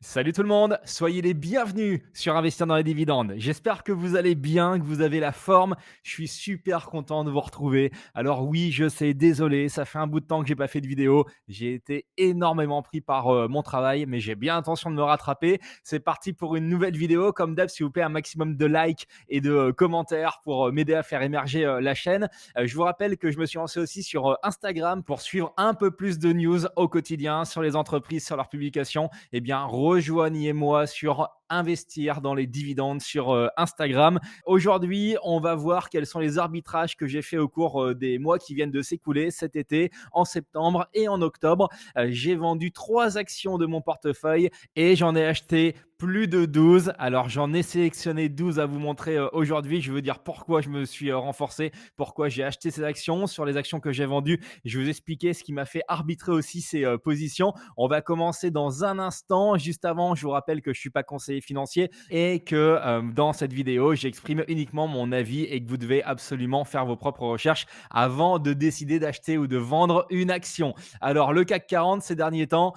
Salut tout le monde, soyez les bienvenus sur Investir dans les dividendes. J'espère que vous allez bien, que vous avez la forme. Je suis super content de vous retrouver. Alors oui, je sais, désolé, ça fait un bout de temps que j'ai pas fait de vidéo. J'ai été énormément pris par mon travail, mais j'ai bien l'intention de me rattraper. C'est parti pour une nouvelle vidéo. Comme d'hab, s'il vous plaît, un maximum de likes et de commentaires pour m'aider à faire émerger la chaîne. Je vous rappelle que je me suis lancé aussi sur Instagram pour suivre un peu plus de news au quotidien sur les entreprises, sur leurs publications. Eh bien, rejoignez-moi sur investir dans les dividendes sur Instagram. Aujourd'hui, on va voir quels sont les arbitrages que j'ai fait au cours des mois qui viennent de s'écouler cet été, en septembre et en octobre. J'ai vendu 3 actions de mon portefeuille et j'en ai acheté plus de 12. Alors, j'en ai sélectionné 12 à vous montrer aujourd'hui. Je veux dire pourquoi je me suis renforcé, pourquoi j'ai acheté ces actions. Sur les actions que j'ai vendues, je vais vous expliquer ce qui m'a fait arbitrer aussi ces positions. On va commencer dans un instant. Juste avant, je vous rappelle que je ne suis pas conseiller financier et que dans cette vidéo, j'exprime uniquement mon avis et que vous devez absolument faire vos propres recherches avant de décider d'acheter ou de vendre une action. Alors, le CAC 40 ces derniers temps,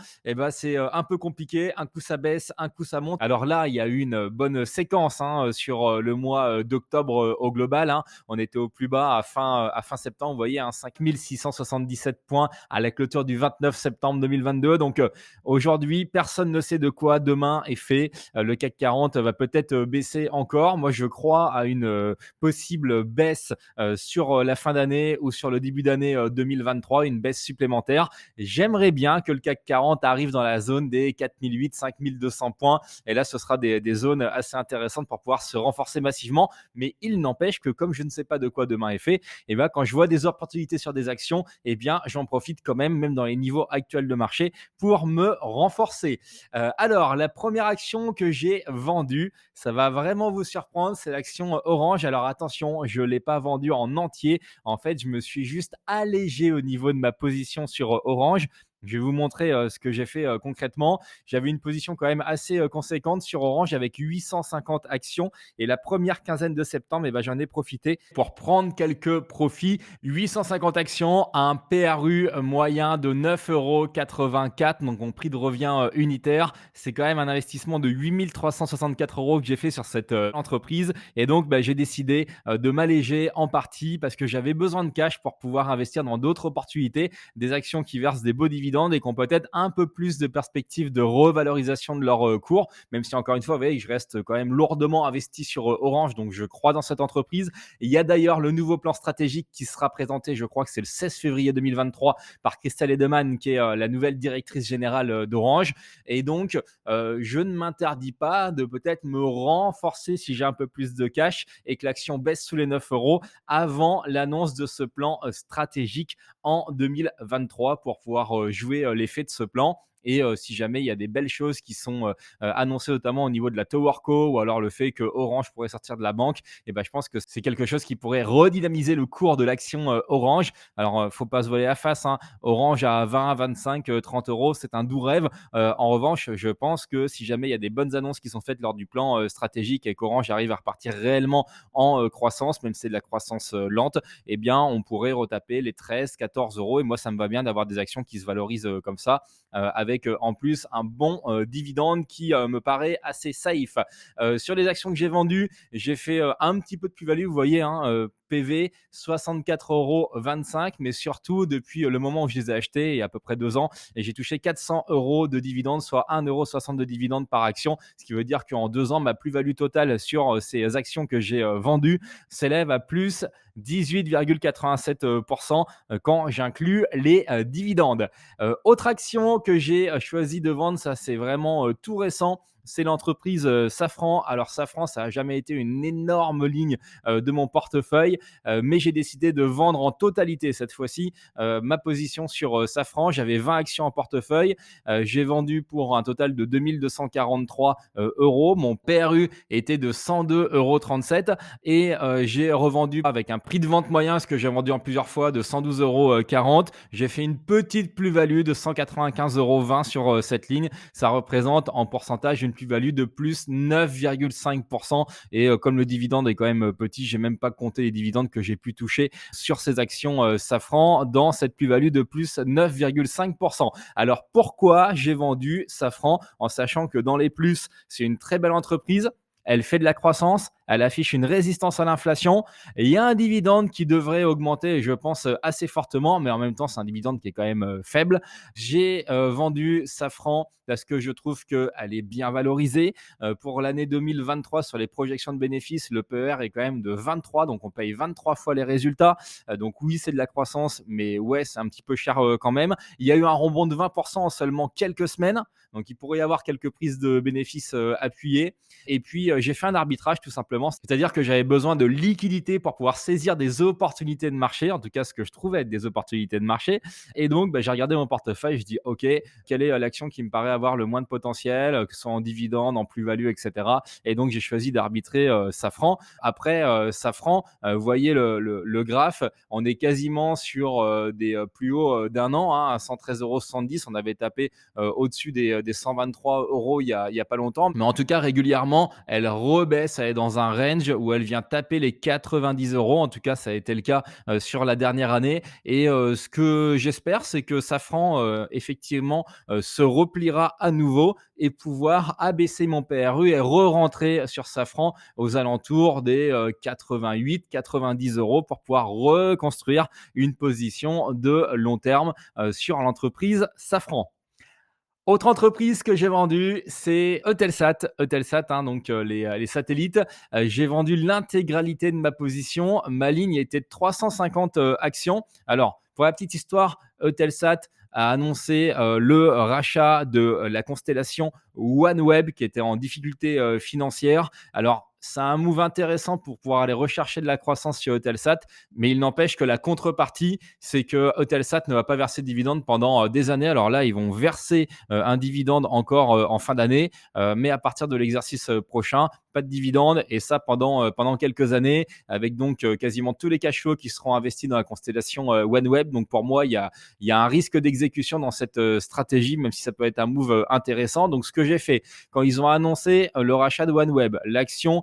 c'est un peu compliqué. Un coup, ça baisse, un coup, ça monte. Alors là, il y a eu une bonne séquence sur le mois d'octobre au global. On était au plus bas à fin septembre. Vous voyez, 5677 points à la clôture du 29 septembre 2022. Donc aujourd'hui, personne ne sait de quoi demain est fait. Le CAC 40 va peut-être baisser encore. Moi, je crois à une possible baisse sur la fin d'année ou sur le début d'année 2023, une baisse supplémentaire. J'aimerais bien que le CAC 40 arrive dans la zone des 4008-5200 points. Et là, ce sera des zones assez intéressantes pour pouvoir se renforcer massivement. Mais il n'empêche que comme je ne sais pas de quoi demain est fait, quand je vois des opportunités sur des actions, j'en profite quand même dans les niveaux actuels de marché, pour me renforcer. Alors, la première action que j'ai vendue, ça va vraiment vous surprendre, c'est l'action Orange. Alors attention, je ne l'ai pas vendue en entier. En fait, je me suis juste allégé au niveau de ma position sur Orange. Je vais vous montrer ce que j'ai fait concrètement. J'avais une position quand même assez conséquente sur Orange avec 850 actions. Et la première quinzaine de septembre, j'en ai profité pour prendre quelques profits. 850 actions à un PRU moyen de 9,84 €, donc mon prix de revient unitaire. C'est quand même un investissement de 8 364 € que j'ai fait sur cette entreprise. Et donc, j'ai décidé de m'alléger en partie parce que j'avais besoin de cash pour pouvoir investir dans d'autres opportunités, des actions qui versent des beaux dividendes et qui ont peut-être un peu plus de perspectives de revalorisation de leur cours, même si encore une fois, vous voyez, je reste quand même lourdement investi sur Orange, donc je crois dans cette entreprise. Et il y a d'ailleurs le nouveau plan stratégique qui sera présenté, je crois que c'est le 16 février 2023, par Christelle Edeman, qui est la nouvelle directrice générale d'Orange. Et donc, je ne m'interdis pas de peut-être me renforcer si j'ai un peu plus de cash et que l'action baisse sous les 9 € avant l'annonce de ce plan stratégique en 2023 pour pouvoir jouer l'effet de ce plan. Et si jamais il y a des belles choses qui sont annoncées, notamment au niveau de la Towerco, ou alors le fait que Orange pourrait sortir de la banque, je pense que c'est quelque chose qui pourrait redynamiser le cours de l'action Orange. Alors, faut pas se voiler la face, Orange à 20, 25, 30 €, c'est un doux rêve. En revanche, je pense que si jamais il y a des bonnes annonces qui sont faites lors du plan stratégique et qu'Orange arrive à repartir réellement en croissance, même si c'est de la croissance lente, on pourrait retaper les 13, 14 €. Et moi, ça me va bien d'avoir des actions qui se valorisent comme ça, avec en plus un bon dividende qui me paraît assez safe. Sur les actions que j'ai vendues, j'ai fait un petit peu de plus-value, vous voyez, PV 64,25 €, mais surtout depuis le moment où je les ai achetés, il y a à peu près 2 ans, et j'ai touché 400 € de dividendes, soit 1,60 € de dividendes par action, ce qui veut dire qu'en 2 ans, ma plus-value totale sur ces actions que j'ai vendues s'élève à plus 18,87% quand j'inclus les dividendes. Autre action que j'ai choisi de vendre, ça c'est vraiment tout récent, c'est l'entreprise Safran. Alors Safran, ça n'a jamais été une énorme ligne de mon portefeuille, mais j'ai décidé de vendre en totalité cette fois-ci ma position sur Safran. J'avais 20 actions en portefeuille, j'ai vendu pour un total de 2243 €. Mon PRU était de 102,37 € et j'ai revendu avec un prix de vente moyen, ce que j'ai vendu en plusieurs fois, de 112,40 €. J'ai fait une petite plus-value de 195,20 € sur cette ligne. Ça représente en pourcentage une plus-value de plus 9,5%. Et comme le dividende est quand même petit, j'ai même pas compté les dividendes que j'ai pu toucher sur ces actions Safran dans cette plus-value de plus 9,5%. Alors pourquoi j'ai vendu Safran en sachant que dans les plus, c'est une très belle entreprise, elle fait de la croissance, elle affiche une résistance à l'inflation et il y a un dividende qui devrait augmenter, je pense, assez fortement, mais en même temps, c'est un dividende qui est quand même faible. J'ai vendu Safran parce que je trouve qu'elle est bien valorisée. Pour l'année 2023, sur les projections de bénéfices, le PER est quand même de 23, donc on paye 23 fois les résultats. Donc oui, c'est de la croissance, mais ouais, c'est un petit peu cher quand même. Il y a eu un rebond de 20% en seulement quelques semaines, donc il pourrait y avoir quelques prises de bénéfices appuyées. Et puis, j'ai fait un arbitrage tout simplement, c'est-à-dire que j'avais besoin de liquidité pour pouvoir saisir des opportunités de marché, en tout cas ce que je trouvais être des opportunités de marché. Et donc, j'ai regardé mon portefeuille, je dis OK, quelle est l'action qui me paraît avoir le moins de potentiel, que ce soit en dividende, en plus-value, etc. Et donc, j'ai choisi d'arbitrer Safran. Après, Safran, vous voyez le graphe, on est quasiment sur des plus hauts d'un an, hein, à 113,70 €. On avait tapé au-dessus des 123 € il y a pas longtemps. Mais en tout cas, régulièrement, elle rebaisse, elle est dans un range où elle vient taper les 90 €. En tout cas, ça a été le cas sur la dernière année. Et ce que j'espère, c'est que Safran, effectivement, se repliera à nouveau et pouvoir abaisser mon PRU et re-rentrer sur Safran aux alentours des 88-90 € pour pouvoir reconstruire une position de long terme sur l'entreprise Safran. Autre entreprise que j'ai vendue, c'est Eutelsat. Eutelsat, hein, donc les satellites. J'ai vendu l'intégralité de ma position. Ma ligne était de 350 actions. Alors, pour la petite histoire, Eutelsat a annoncé le rachat de la constellation OneWeb qui était en difficulté financière. Alors, c'est un move intéressant pour pouvoir aller rechercher de la croissance sur Eutelsat, mais il n'empêche que la contrepartie, c'est que Eutelsat ne va pas verser de dividendes pendant des années. Alors là, ils vont verser un dividende encore en fin d'année, mais à partir de l'exercice prochain, pas de dividende et ça pendant quelques années avec donc quasiment tous les cash flows qui seront investis dans la constellation OneWeb. Donc pour moi, il y a un risque d'exécution dans cette stratégie, même si ça peut être un move intéressant. Donc ce que j'ai fait, quand ils ont annoncé le rachat de OneWeb, l'action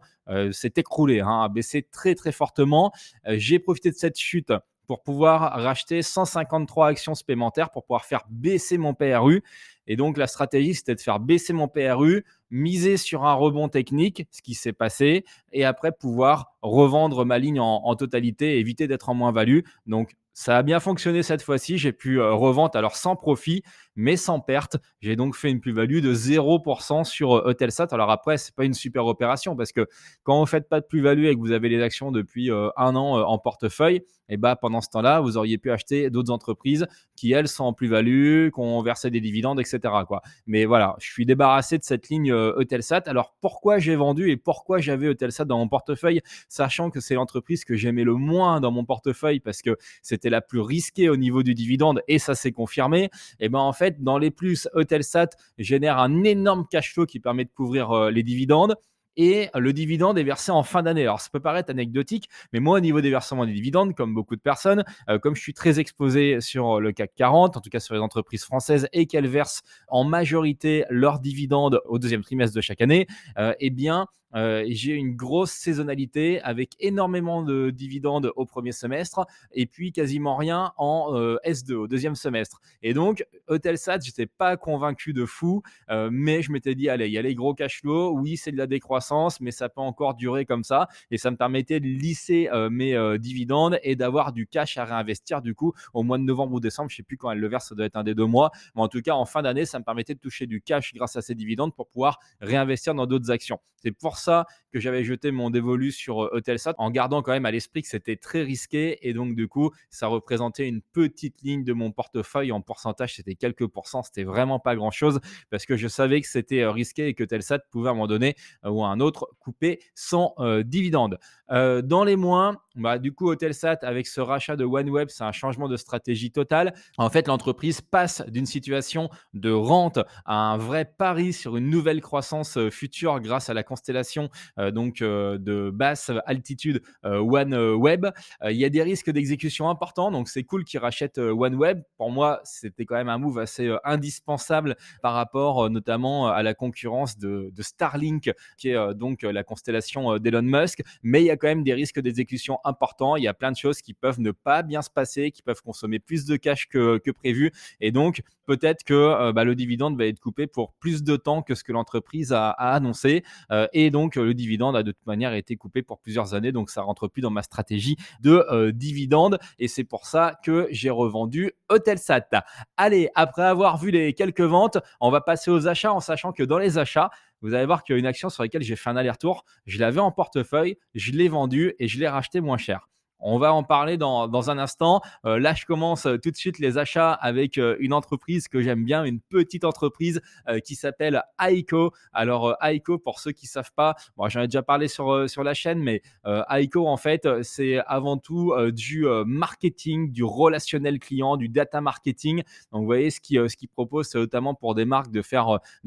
s'est écroulée, hein, a baissé très très fortement. J'ai profité de cette chute pour pouvoir racheter 153 actions supplémentaires pour pouvoir faire baisser mon PRU. Et donc, la stratégie, c'était de faire baisser mon PRU, miser sur un rebond technique, ce qui s'est passé, et après pouvoir revendre ma ligne en totalité, éviter d'être en moins-value. Donc, ça a bien fonctionné cette fois-ci. J'ai pu revendre alors sans profit, mais sans perte. J'ai donc fait une plus-value de 0% sur Eutelsat. Alors après, c'est pas une super opération parce que quand vous ne faites pas de plus-value et que vous avez les actions depuis un an en portefeuille, et bah, pendant ce temps-là, vous auriez pu acheter d'autres entreprises qui, elles, sont en plus-value, qui ont versé des dividendes, etc., quoi. Mais voilà, je suis débarrassé de cette ligne Eutelsat. Alors, pourquoi j'ai vendu et pourquoi j'avais Eutelsat dans mon portefeuille, sachant que c'est l'entreprise que j'aimais le moins dans mon portefeuille parce que c'était la plus risquée au niveau du dividende et ça s'est confirmé. Et ben en fait, dans les plus, Eutelsat génère un énorme cash flow qui permet de couvrir les dividendes et le dividende est versé en fin d'année. Alors, ça peut paraître anecdotique, mais moi, au niveau des versements des dividendes, comme beaucoup de personnes, comme je suis très exposé sur le CAC 40, en tout cas sur les entreprises françaises, et qu'elles versent en majorité leurs dividendes au deuxième trimestre de chaque année, eh bien, j'ai une grosse saisonnalité avec énormément de dividendes au premier semestre et puis quasiment rien en S2 au deuxième semestre. Et donc, Eutelsat, je n'étais pas convaincu de fou, mais je m'étais dit, allez, il y a les gros cash flows, oui, c'est de la décroissance, mais ça peut encore durer comme ça. Et ça me permettait de lisser mes dividendes et d'avoir du cash à réinvestir du coup au mois de novembre ou décembre. Je ne sais plus quand elle le verse, ça doit être un des 2 mois. Mais en tout cas, en fin d'année, ça me permettait de toucher du cash grâce à ces dividendes pour pouvoir réinvestir dans d'autres actions. C'est pour ça que j'avais jeté mon dévolu sur Eutelsat en gardant quand même à l'esprit que c'était très risqué et donc du coup ça représentait une petite ligne de mon portefeuille. En pourcentage, c'était quelques pourcents, c'était vraiment pas grand chose parce que je savais que c'était risqué et que Eutelsat pouvait à un moment donné ou à un autre couper son dividende. Dans les moins, bah, du coup, Eutelsat avec ce rachat de OneWeb, c'est un changement de stratégie total. En fait, l'entreprise passe d'une situation de rente à un vrai pari sur une nouvelle croissance, future grâce à la constellation, de basse altitude, OneWeb. Il y a des risques d'exécution importants, donc c'est cool qu'ils rachètent, OneWeb. Pour moi, c'était quand même un move assez, indispensable par rapport, notamment à la concurrence de Starlink qui est, la constellation, d'Elon Musk. Mais il y a quand même des risques d'exécution importants. Il y a plein de choses qui peuvent ne pas bien se passer, qui peuvent consommer plus de cash que prévu et donc peut-être que, le dividende va être coupé pour plus de temps que ce que l'entreprise a annoncé, et donc le dividende a de toute manière été coupé pour plusieurs années, donc ça rentre plus dans ma stratégie de, dividende et c'est pour ça que j'ai revendu Eutelsat. Allez, après avoir vu les quelques ventes, on va passer aux achats en sachant que dans les achats, vous allez voir qu'il y a une action sur laquelle j'ai fait un aller-retour. Je l'avais en portefeuille, je l'ai vendue et je l'ai racheté moins cher. On va en parler dans un instant. Là, je commence tout de suite les achats avec une entreprise que j'aime bien, une petite entreprise qui s'appelle Aiko. Alors, Aiko, pour ceux qui ne savent pas, bon, j'en ai déjà parlé sur la chaîne, mais Aiko, en fait, c'est avant tout du marketing, du relationnel client, du data marketing. Donc, vous voyez, ce qu'ils proposent, c'est notamment pour des marques de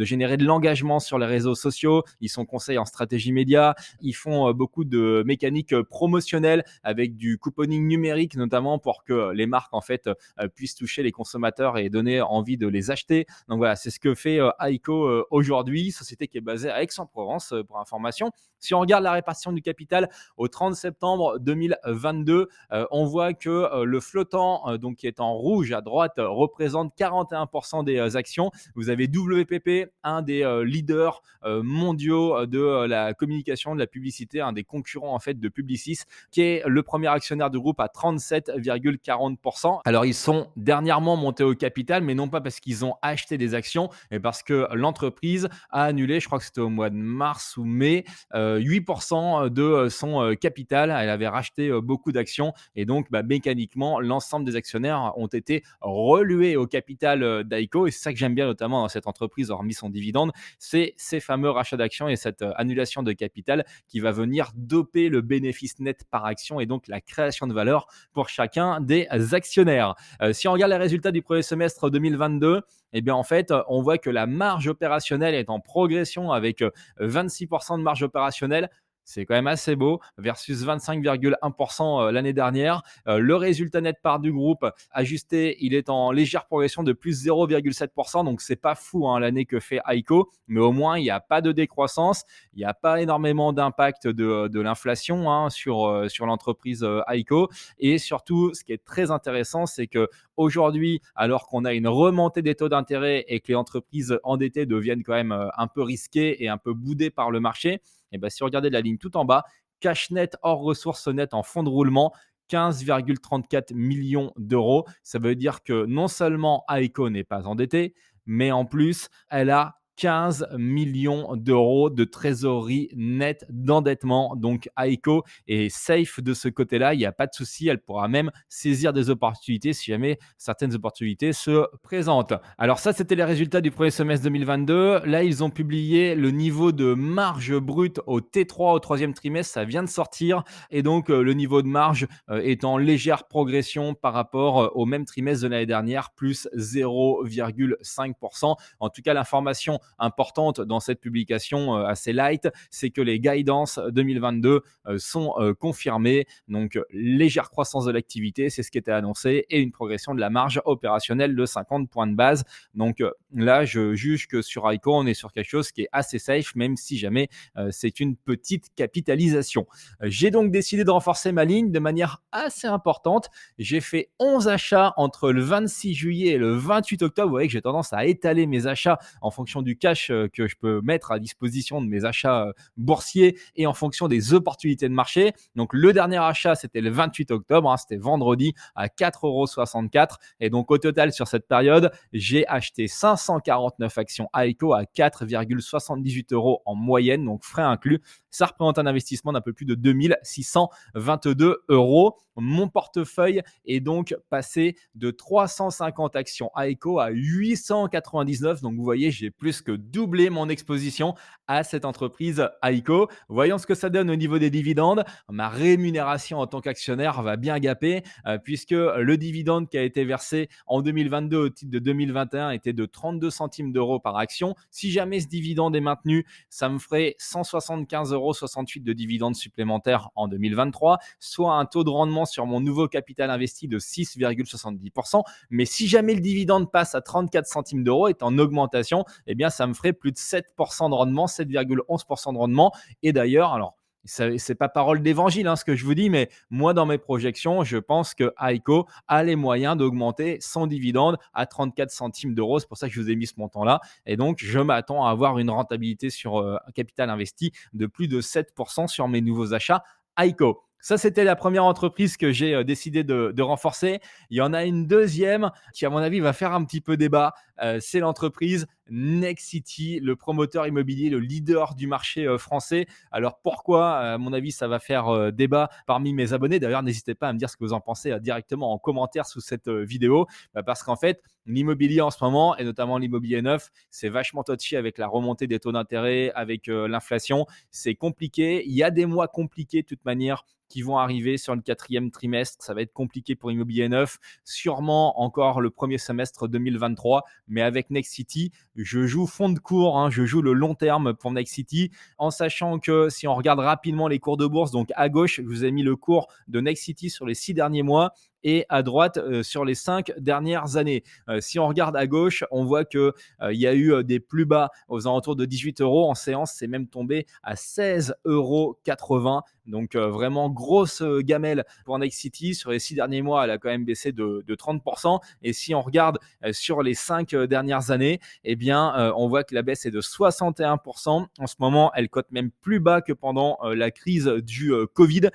générer de l'engagement sur les réseaux sociaux. Ils sont conseils en stratégie média. Ils font beaucoup de mécaniques promotionnelles avec du couponing numérique, notamment pour que les marques en fait puissent toucher les consommateurs et donner envie de les acheter. Donc voilà, c'est ce que fait Aiko aujourd'hui, société qui est basée à Aix-en-Provence pour information. Si on regarde la répartition du capital au 30 septembre 2022, on voit que le flottant, donc qui est en rouge à droite, représente 41% des actions. Vous avez WPP, un des leaders mondiaux de la communication, de la publicité, un des concurrents en fait de Publicis, qui est le premier actionnaire du groupe à 37,40%. Alors ils sont dernièrement montés au capital, mais non pas parce qu'ils ont acheté des actions, mais parce que l'entreprise a annulé, je crois que c'était au mois de mars ou mai, 8% de son capital. Elle avait racheté beaucoup d'actions et donc mécaniquement, l'ensemble des actionnaires ont été relués au capital d'Aiko. Et c'est ça que j'aime bien notamment dans cette entreprise, hormis son dividende, c'est ces fameux rachats d'actions et cette annulation de capital qui va venir doper le bénéfice net par action et donc la création de valeur pour chacun des actionnaires. Si on regarde les résultats du premier semestre 2022, eh bien en fait, on voit que la marge opérationnelle est en progression avec 26% de marge opérationnelle. C'est quand même assez beau versus 25,1% l'année dernière. Le résultat net part du groupe ajusté, il est en légère progression de plus 0,7%. Donc, c'est pas fou hein, l'année que fait Aiko, mais au moins, il n'y a pas de décroissance. Il n'y a pas énormément d'impact de l'inflation hein, sur l'entreprise Aiko. Et surtout, ce qui est très intéressant, c'est que aujourd'hui, alors qu'on a une remontée des taux d'intérêt et que les entreprises endettées deviennent quand même un peu risquées et un peu boudées par le marché, et ben, si vous regardez la ligne tout en bas, cash net hors ressources nettes en fonds de roulement, 15,34 millions d'euros. Ça veut dire que non seulement Aiko n'est pas endettée, mais en plus, elle a 15 millions d'euros de trésorerie nette d'endettement. Donc, Aiko est safe de ce côté-là. Il n'y a pas de souci. Elle pourra même saisir des opportunités si jamais certaines opportunités se présentent. Alors, ça, c'était les résultats du premier semestre 2022. Là, ils ont publié le niveau de marge brute au T3 au troisième trimestre. Ça vient de sortir. Et donc, le niveau de marge est en légère progression par rapport au même trimestre de l'année dernière, plus 0,5%. En tout cas, l'information importante dans cette publication assez light, c'est que les guidances 2022 sont confirmées. Donc, légère croissance de l'activité, c'est ce qui était annoncé, et une progression de la marge opérationnelle de 50 points de base. Donc là, je juge que sur Aiko, on est sur quelque chose qui est assez safe, même si jamais c'est une petite capitalisation. J'ai donc décidé de renforcer ma ligne de manière assez importante. J'ai fait 11 achats entre le 26 juillet et le 28 octobre. Vous voyez que j'ai tendance à étaler mes achats en fonction du cash que je peux mettre à disposition de mes achats boursiers et en fonction des opportunités de marché. Donc, le dernier achat, c'était le 28 octobre, hein, c'était vendredi à 4,64 €. Et donc, au total, sur cette période, j'ai acheté 549 actions Aiko à 4,78 € en moyenne, donc frais inclus. Ça représente un investissement d'un peu plus de 2622 €. Mon portefeuille est donc passé de 350 actions Aiko à 899. Donc, vous voyez, j'ai plus que doubler mon exposition à cette entreprise Aiko. Voyons ce que ça donne au niveau des dividendes. Ma rémunération en tant qu'actionnaire va bien gaper puisque le dividende qui a été versé en 2022 au titre de 2021 était de 32 centimes d'euros par action. Si jamais ce dividende est maintenu, ça me ferait 175,68 € de dividendes supplémentaires en 2023, soit un taux de rendement sur mon nouveau capital investi de 6,70%. Mais si jamais le dividende passe à 34 centimes d'euros, est en augmentation, eh bien, ça me ferait plus de 7% de rendement, 7,11% de rendement. Et d'ailleurs, alors, c'est pas parole d'évangile ce que je vous dis, mais moi, dans mes projections, je pense que Aiko a les moyens d'augmenter son dividende à 34 centimes d'euros. C'est pour ça que je vous ai mis ce montant-là. Et donc, je m'attends à avoir une rentabilité sur un capital investi de plus de 7% sur mes nouveaux achats Aiko. Ça, c'était la première entreprise que j'ai décidé de renforcer. Il y en a une deuxième qui, à mon avis, va faire un petit peu débat. C'est l'entreprise Nexity, le promoteur immobilier, le leader du marché français. Alors pourquoi, à mon avis, ça va faire débat parmi mes abonnés. D'ailleurs, n'hésitez pas à me dire ce que vous en pensez directement en commentaire sous cette vidéo. Parce qu'en fait, l'immobilier en ce moment, et notamment l'immobilier neuf, c'est vachement touchy avec la remontée des taux d'intérêt, avec l'inflation. C'est compliqué. Il y a des mois compliqués de toute manière qui vont arriver sur le quatrième trimestre. Ça va être compliqué pour Immobilier Neuf, sûrement encore le premier semestre 2023, mais avec Nexity, je joue fond de cours, je joue le long terme pour Nexity, en sachant que si on regarde rapidement les cours de bourse, donc à gauche, je vous ai mis le cours de Nexity sur les 6 derniers mois, et à droite sur les 5 dernières années. Si on regarde à gauche, on voit qu'il y a eu des plus bas aux alentours de 18 euros. En séance, c'est même tombé à 16,80 €. Donc vraiment grosse gamelle pour Nexity. Sur les 6 derniers mois, elle a quand même baissé de 30%. Et si on regarde sur les 5 dernières années, eh bien, on voit que la baisse est de 61%. En ce moment, elle cote même plus bas que pendant la crise du Covid.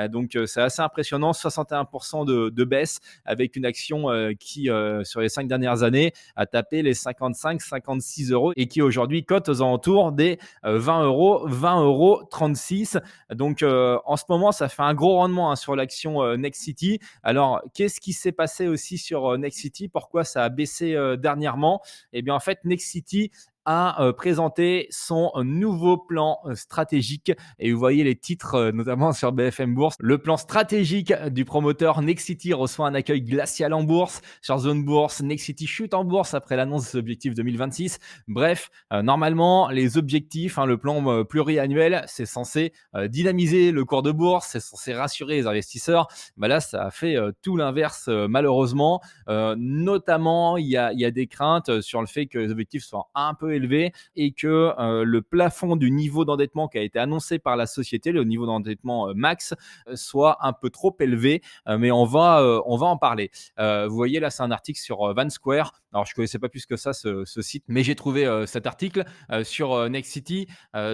Donc c'est assez impressionnant, 61% de baisse avec une action qui, sur les 5 dernières années, a tapé les 55-56 € et qui aujourd'hui cote aux alentours des 20 €, 20,36 €. Donc en ce moment, ça fait un gros rendement sur l'action Nexity. Alors, qu'est-ce qui s'est passé aussi sur Nexity? Pourquoi ça a baissé dernièrement? Eh bien, en fait, Nexity a présenté son nouveau plan stratégique. Et vous voyez les titres, notamment sur BFM Bourse. Le plan stratégique du promoteur Nexity reçoit un accueil glacial en bourse. Sur Zone Bourse, Nexity chute en bourse après l'annonce de ses objectifs 2026. Bref, normalement, les objectifs, le plan pluriannuel, c'est censé dynamiser le cours de bourse, c'est censé rassurer les investisseurs. Là, ça a fait tout l'inverse, malheureusement. Notamment, il y a des craintes sur le fait que les objectifs soient un peu élevé et que le plafond du niveau d'endettement qui a été annoncé par la société, le niveau d'endettement max, soit un peu trop élevé. Mais on va en parler. Vous voyez là, c'est un article sur Van Square. Alors, je ne connaissais pas plus que ça ce site, mais j'ai trouvé cet article sur Nexity.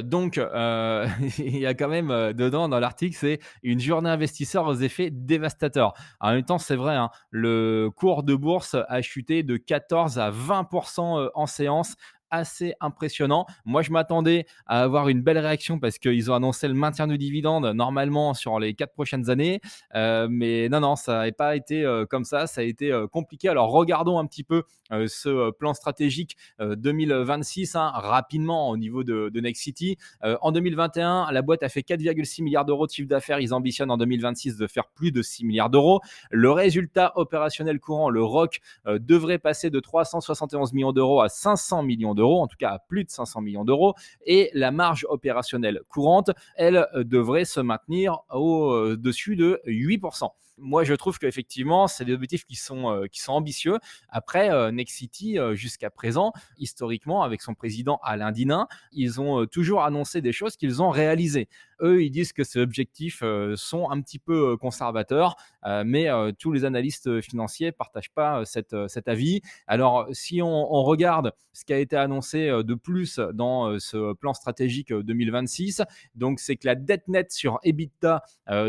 Donc, il y a quand même dedans, dans l'article, c'est une journée investisseur aux effets dévastateurs. En même temps, c'est vrai, le cours de bourse a chuté de 14 à 20% en séance, assez impressionnant. Moi, je m'attendais à avoir une belle réaction parce qu'ils ont annoncé le maintien du dividende normalement sur les 4 prochaines années. Mais non, ça n'a pas été comme ça. Ça a été compliqué. Alors, regardons un petit peu ce plan stratégique 2026 rapidement au niveau de Nexity. En 2021, la boîte a fait 4,6 milliards d'euros de chiffre d'affaires. Ils ambitionnent en 2026 de faire plus de 6 milliards d'euros. Le résultat opérationnel courant, le ROC, devrait passer de 371 millions d'euros à 500 millions d'euros, en tout cas à plus de 500 millions d'euros. Et la marge opérationnelle courante, elle, devrait se maintenir au-dessus de 8%. Moi, je trouve qu'effectivement, c'est des objectifs qui sont ambitieux. Après, Nexity, jusqu'à présent, historiquement, avec son président Alain Dinin, ils ont toujours annoncé des choses qu'ils ont réalisées. Eux, ils disent que ces objectifs sont un petit peu conservateurs, mais tous les analystes financiers ne partagent pas cet avis. Alors, si on regarde ce qui a été annoncé de plus dans ce plan stratégique 2026, donc c'est que la dette nette sur EBITDA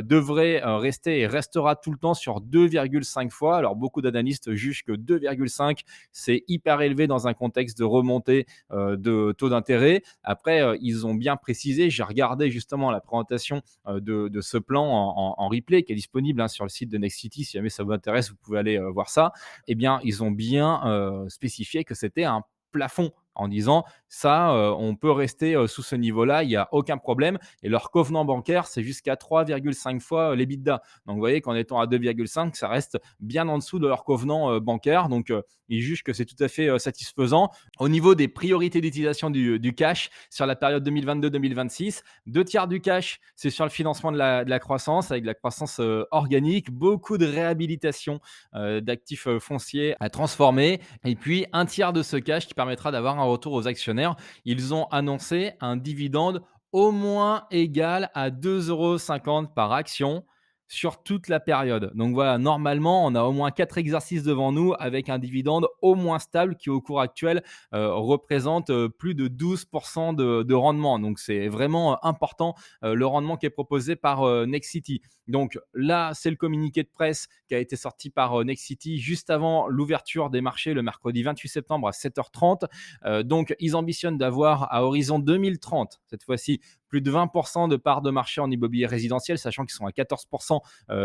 devrait rester et restera tout le temps sur 2,5 fois. Alors, beaucoup d'analystes jugent que 2,5, c'est hyper élevé dans un contexte de remontée de taux d'intérêt. Après, ils ont bien précisé, j'ai regardé justement la présentation de ce plan en replay qui est disponible sur le site de Nexity. Si jamais ça vous intéresse, vous pouvez aller voir ça. Eh bien, ils ont bien spécifié que c'était un plafond. en disant ça, on peut rester sous ce niveau-là, il n'y a aucun problème. Et leur covenant bancaire, c'est jusqu'à 3,5 fois l'EBITDA. Donc, vous voyez qu'en étant à 2,5, ça reste bien en dessous de leur covenant bancaire. Donc, ils jugent que c'est tout à fait satisfaisant. Au niveau des priorités d'utilisation du cash sur la période 2022-2026, deux tiers du cash, c'est sur le financement de la croissance, avec de la croissance organique, beaucoup de réhabilitation d'actifs fonciers à transformer. Et puis, un tiers de ce cash qui permettra d'avoir un retour aux actionnaires. Ils ont annoncé un dividende au moins égal à 2,50 € par action sur toute la période. Donc voilà, normalement, on a au moins 4 exercices devant nous avec un dividende au moins stable qui, au cours actuel, représente plus de 12% de rendement. Donc c'est vraiment important le rendement qui est proposé par Nexity. Donc là, c'est le communiqué de presse qui a été sorti par Nexity juste avant l'ouverture des marchés le mercredi 28 septembre à 7h30. Donc, ils ambitionnent d'avoir à horizon 2030, cette fois-ci, plus de 20% de parts de marché en immobilier résidentiel, sachant qu'ils sont à 14%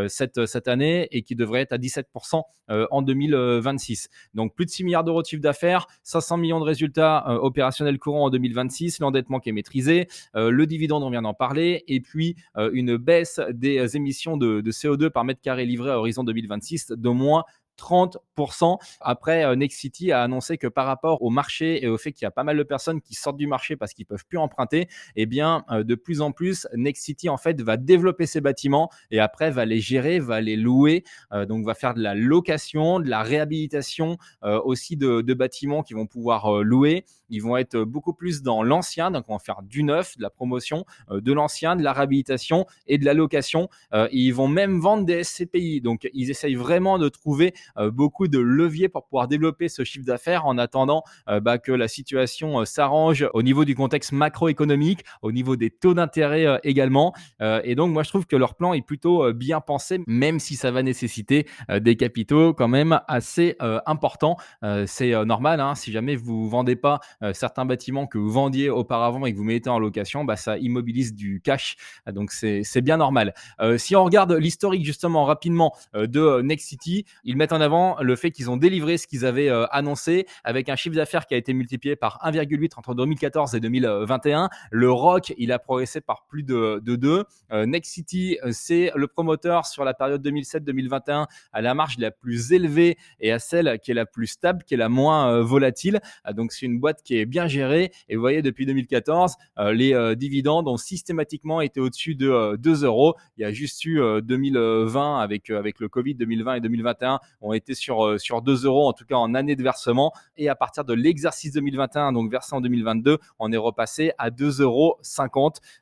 cette année et qui devraient être à 17% en 2026. Donc, plus de 6 milliards d'euros de chiffre d'affaires, 500 millions de résultats opérationnels courants en 2026, l'endettement qui est maîtrisé, le dividende, on vient d'en parler, et puis une baisse des émissions de CO2 par mètre carré livré à horizon 2026 d'au moins 30%. Après, Nexity a annoncé que par rapport au marché et au fait qu'il y a pas mal de personnes qui sortent du marché parce qu'ils ne peuvent plus emprunter, eh bien, de plus en plus, Nexity en fait va développer ses bâtiments et après va les gérer, va les louer. Donc, va faire de la location, de la réhabilitation aussi de bâtiments qui vont pouvoir louer. Ils vont être beaucoup plus dans l'ancien, donc on va faire du neuf, de la promotion, de l'ancien, de la réhabilitation et de la location. Ils vont même vendre des SCPI. Donc, ils essayent vraiment de trouver beaucoup de leviers pour pouvoir développer ce chiffre d'affaires en attendant que la situation s'arrange au niveau du contexte macroéconomique, au niveau des taux d'intérêt également. Et donc, moi, je trouve que leur plan est plutôt bien pensé, même si ça va nécessiter des capitaux quand même assez importants. C'est normal, hein, si jamais vous ne vendez pas certains bâtiments que vous vendiez auparavant et que vous mettez en location, ça immobilise du cash. Donc, c'est bien normal. Si on regarde l'historique justement rapidement de Nexity, ils mettent en avant le fait qu'ils ont délivré ce qu'ils avaient annoncé avec un chiffre d'affaires qui a été multiplié par 1,8 entre 2014 et 2021. Le ROC, il a progressé par plus de 2. Nexity, c'est le promoteur sur la période 2007-2021 à la marge la plus élevée et à celle qui est la plus stable, qui est la moins volatile. Donc, c'est une boîte qui est bien gérée. Et vous voyez, depuis 2014, les dividendes ont systématiquement été au-dessus de 2 euros. Il y a juste eu 2020 avec le Covid, 2020 et 2021 ont été sur 2 euros, en tout cas en année de versement. Et à partir de l'exercice 2021, donc versé en 2022, on est repassé à 2,50 euros.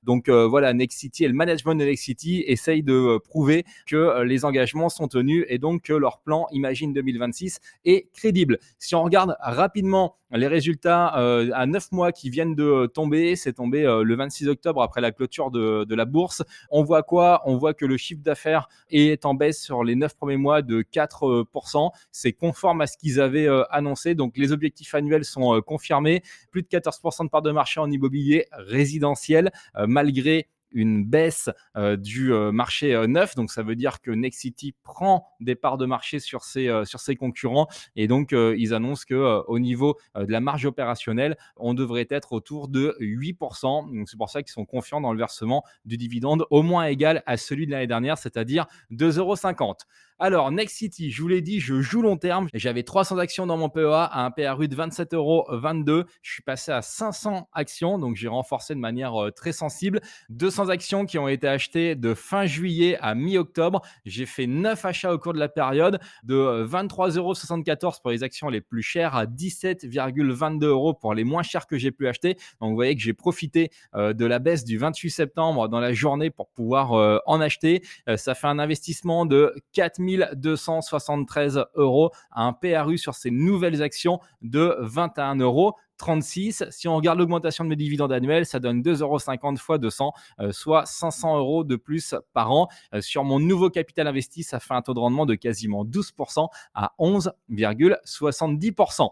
Donc voilà, Nexity et le management de Nexity essayent de prouver que les engagements sont tenus et donc que leur plan Imagine 2026 est crédible. Si on regarde rapidement les résultats à 9 mois qui viennent de tomber, c'est tombé le 26 octobre après la clôture de la bourse. On voit quoi? On voit que le chiffre d'affaires est en baisse sur les 9 premiers mois de 4%. C'est conforme à ce qu'ils avaient annoncé. Donc, les objectifs annuels sont confirmés. Plus de 14% de part de marché en immobilier résidentiel, malgré une baisse du marché neuf. Donc, ça veut dire que Nexity prend des parts de marché sur ses concurrents. Et donc, ils annoncent qu'au niveau de la marge opérationnelle, on devrait être autour de 8%. Donc, c'est pour ça qu'ils sont confiants dans le versement du dividende au moins égal à celui de l'année dernière, c'est-à-dire 2,50 €. Alors, Nexity, je vous l'ai dit, je joue long terme. J'avais 300 actions dans mon PEA à un PRU de 27,22 €. Je suis passé à 500 actions, donc j'ai renforcé de manière très sensible. 200 actions qui ont été achetées de fin juillet à mi-octobre. J'ai fait 9 achats au cours de la période, de 23,74 € pour les actions les plus chères à 17,22 € pour les moins chères que j'ai pu acheter. Donc, vous voyez que j'ai profité de la baisse du 28 septembre dans la journée pour pouvoir en acheter. Ça fait un investissement de 4 273 € à un PRU sur ces nouvelles actions de 21,36 €. Si on regarde l'augmentation de mes dividendes annuels, ça donne 2,50 € fois 200, soit 500 € de plus par an. Sur mon nouveau capital investi, ça fait un taux de rendement de quasiment 12% à 11,70%.